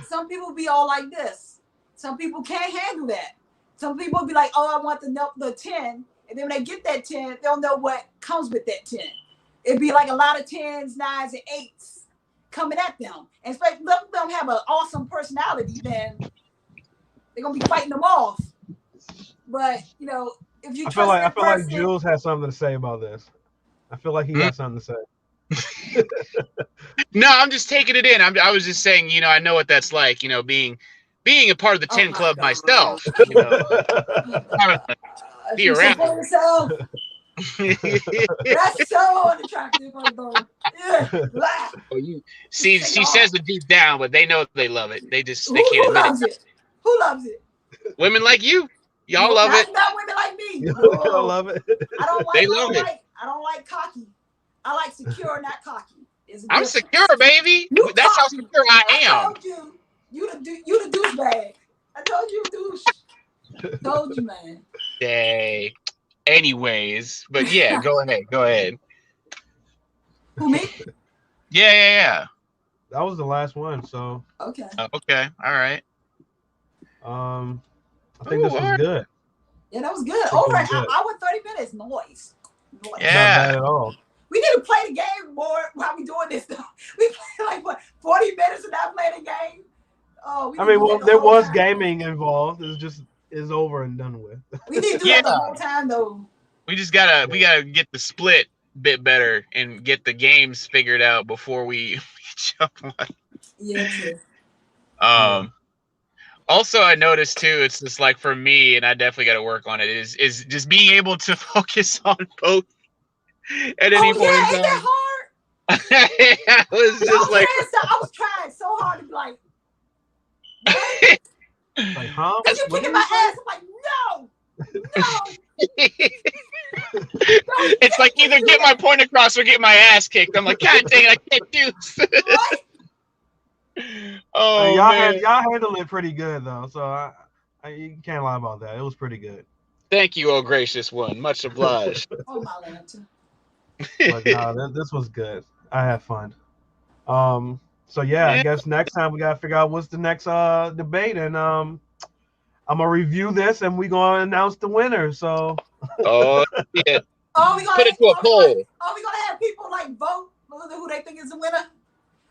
Some people be all like this. Some people can't handle that. Some people be like, oh, I want the 10. And then when they get that 10, they don't know what comes with that 10. It'd be like a lot of 10s, 9s, and 8s coming at them. And especially if them have an awesome personality, then they're going to be fighting them off. But, if you I feel like person, Jules has something to say about this. I feel like he got something to say. No, I'm just taking it in. I was just saying, I know what that's like, being a part of the 10 club God. Myself. Be around. That's so unattractive, she says it deep down, but they know they love it. They can't admit it. Who loves it? Women like you. Y'all love it. Not women like me. Y'all love it. I don't like cocky. I like secure, not cocky. It's a I'm difference. secure, baby. You That's how cocky. secure I I am. told you the douchebag. I told you douche. Told you, man. Day. Anyways, but yeah, go ahead. Go ahead. Who, me? Yeah. That was the last one. So, Okay. Okay. All right. I think this Ooh, was good. Yeah, that was good. I think Over it an was good. hour, 30 minutes. Noise. Not Yeah. bad at all. We need to play the game more while we doing this stuff. We play like what 40 minutes and not playing the game. Oh, we I need to mean, do well, that the there whole was time. gaming involved. It's over and done with. We need to do Yeah. that the whole time though. We gotta get the split bit better and get the games figured out before we jump on. Yeah, true. Also, I noticed too. It's just like for me, and I definitely got to work on it. Is just being able to focus on both at any Oh point in yeah, ain't that time. hard? I was just like, I was trying so hard to be like, what? Like, huh? Cause you What kicking did my you say? ass. I'm like, no. it's like either get my point across or get my ass kicked. I'm like, God dang it, I can't choose. Right? Oh y'all man. handled it pretty good though. So you can't lie about that. It was pretty good. Thank you, oh gracious one. Much obliged. Oh my lantern. But no, this was good. I had fun. So yeah, I guess next time we gotta figure out what's the next debate, and I'm gonna review this, and we gonna announce the winner. So Oh shit. Oh, we Put it to a poll. we gonna have people like vote who they think is the winner?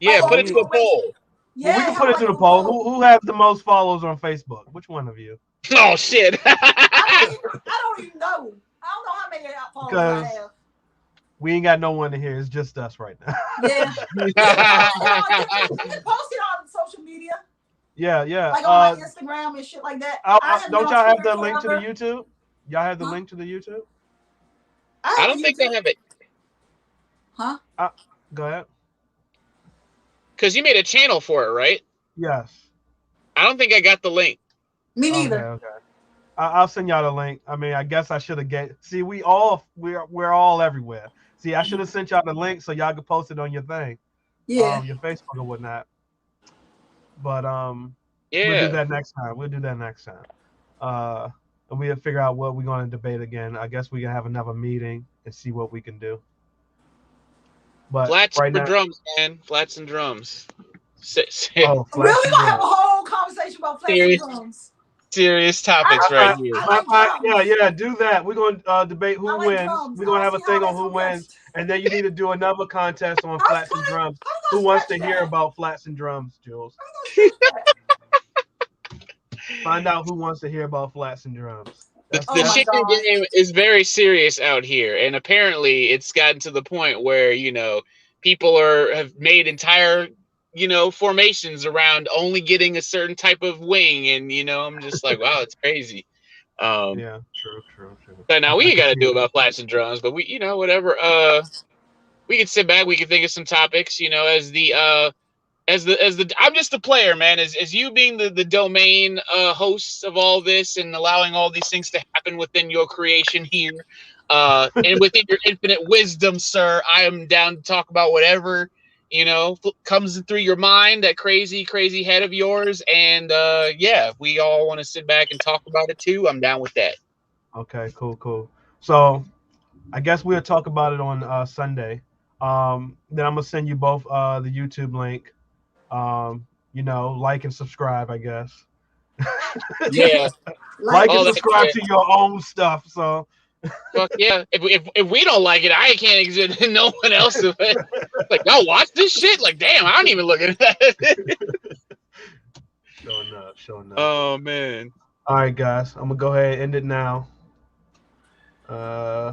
Yeah, Like, put it to a poll. Yeah, we can put have it to like the a poll. Who has the most followers on Facebook? Which one of you? Oh shit. I don't even know. I don't know how many followers I Because have. we ain't got no one in here. It's just us right now. Yeah. You can post it on social media. Yeah. Like on my Instagram and shit like that. Don't y'all have the link to the YouTube? Y'all have the link to the YouTube? I don't think they have it. Huh? Go ahead. Because you made a channel for it, right? Yes. I don't think I got the link. Me neither. Okay. I'll send y'all the link. I mean, I guess I should have See, we're all everywhere. See, I should have sent y'all the link so y'all could post it on your thing. Yeah. Your Facebook or whatnot. But Yeah. we'll do that next time. And we'll figure out what we're going to debate again. I guess we can have another meeting and see what we can do. But Flats right for now, drums, man. Flats and drums. oh, Really gonna have a whole conversation about flats and drums. Serious topics right here. I like drums. Yeah, do that. We're going to debate who wins. Drums. We're going to have a thing on who wins. And then you need to do another contest on flats and drums. Who wants to hear about flats and drums, Jules? Find out who wants to hear about flats and drums. The chicken game is very serious out here, and apparently it's gotten to the point where people have made entire formations around only getting a certain type of wing, and I'm just like, wow, it's crazy. Yeah, true. So now we got to do about flats and drums, but we whatever. We can sit back, we can think of some topics, as the I'm just a player, man. As you being the domain host of all this and allowing all these things to happen within your creation here, and within your infinite wisdom, sir, I am down to talk about whatever comes through your mind, that crazy head of yours, and yeah, we all want to sit back and talk about it too. I'm down with that. Okay, cool. So I guess we'll talk about it on Sunday. Then I'm gonna send you both the YouTube link. Like and subscribe, I guess. Yeah. Like and subscribe to your own stuff. So fuck yeah. If we don't like it, I can't exist. No one else. Like, y'all watch this shit? Like, damn, I don't even look at that. Showing up. Oh man. All right, guys. I'm gonna go ahead and end it now. Bam.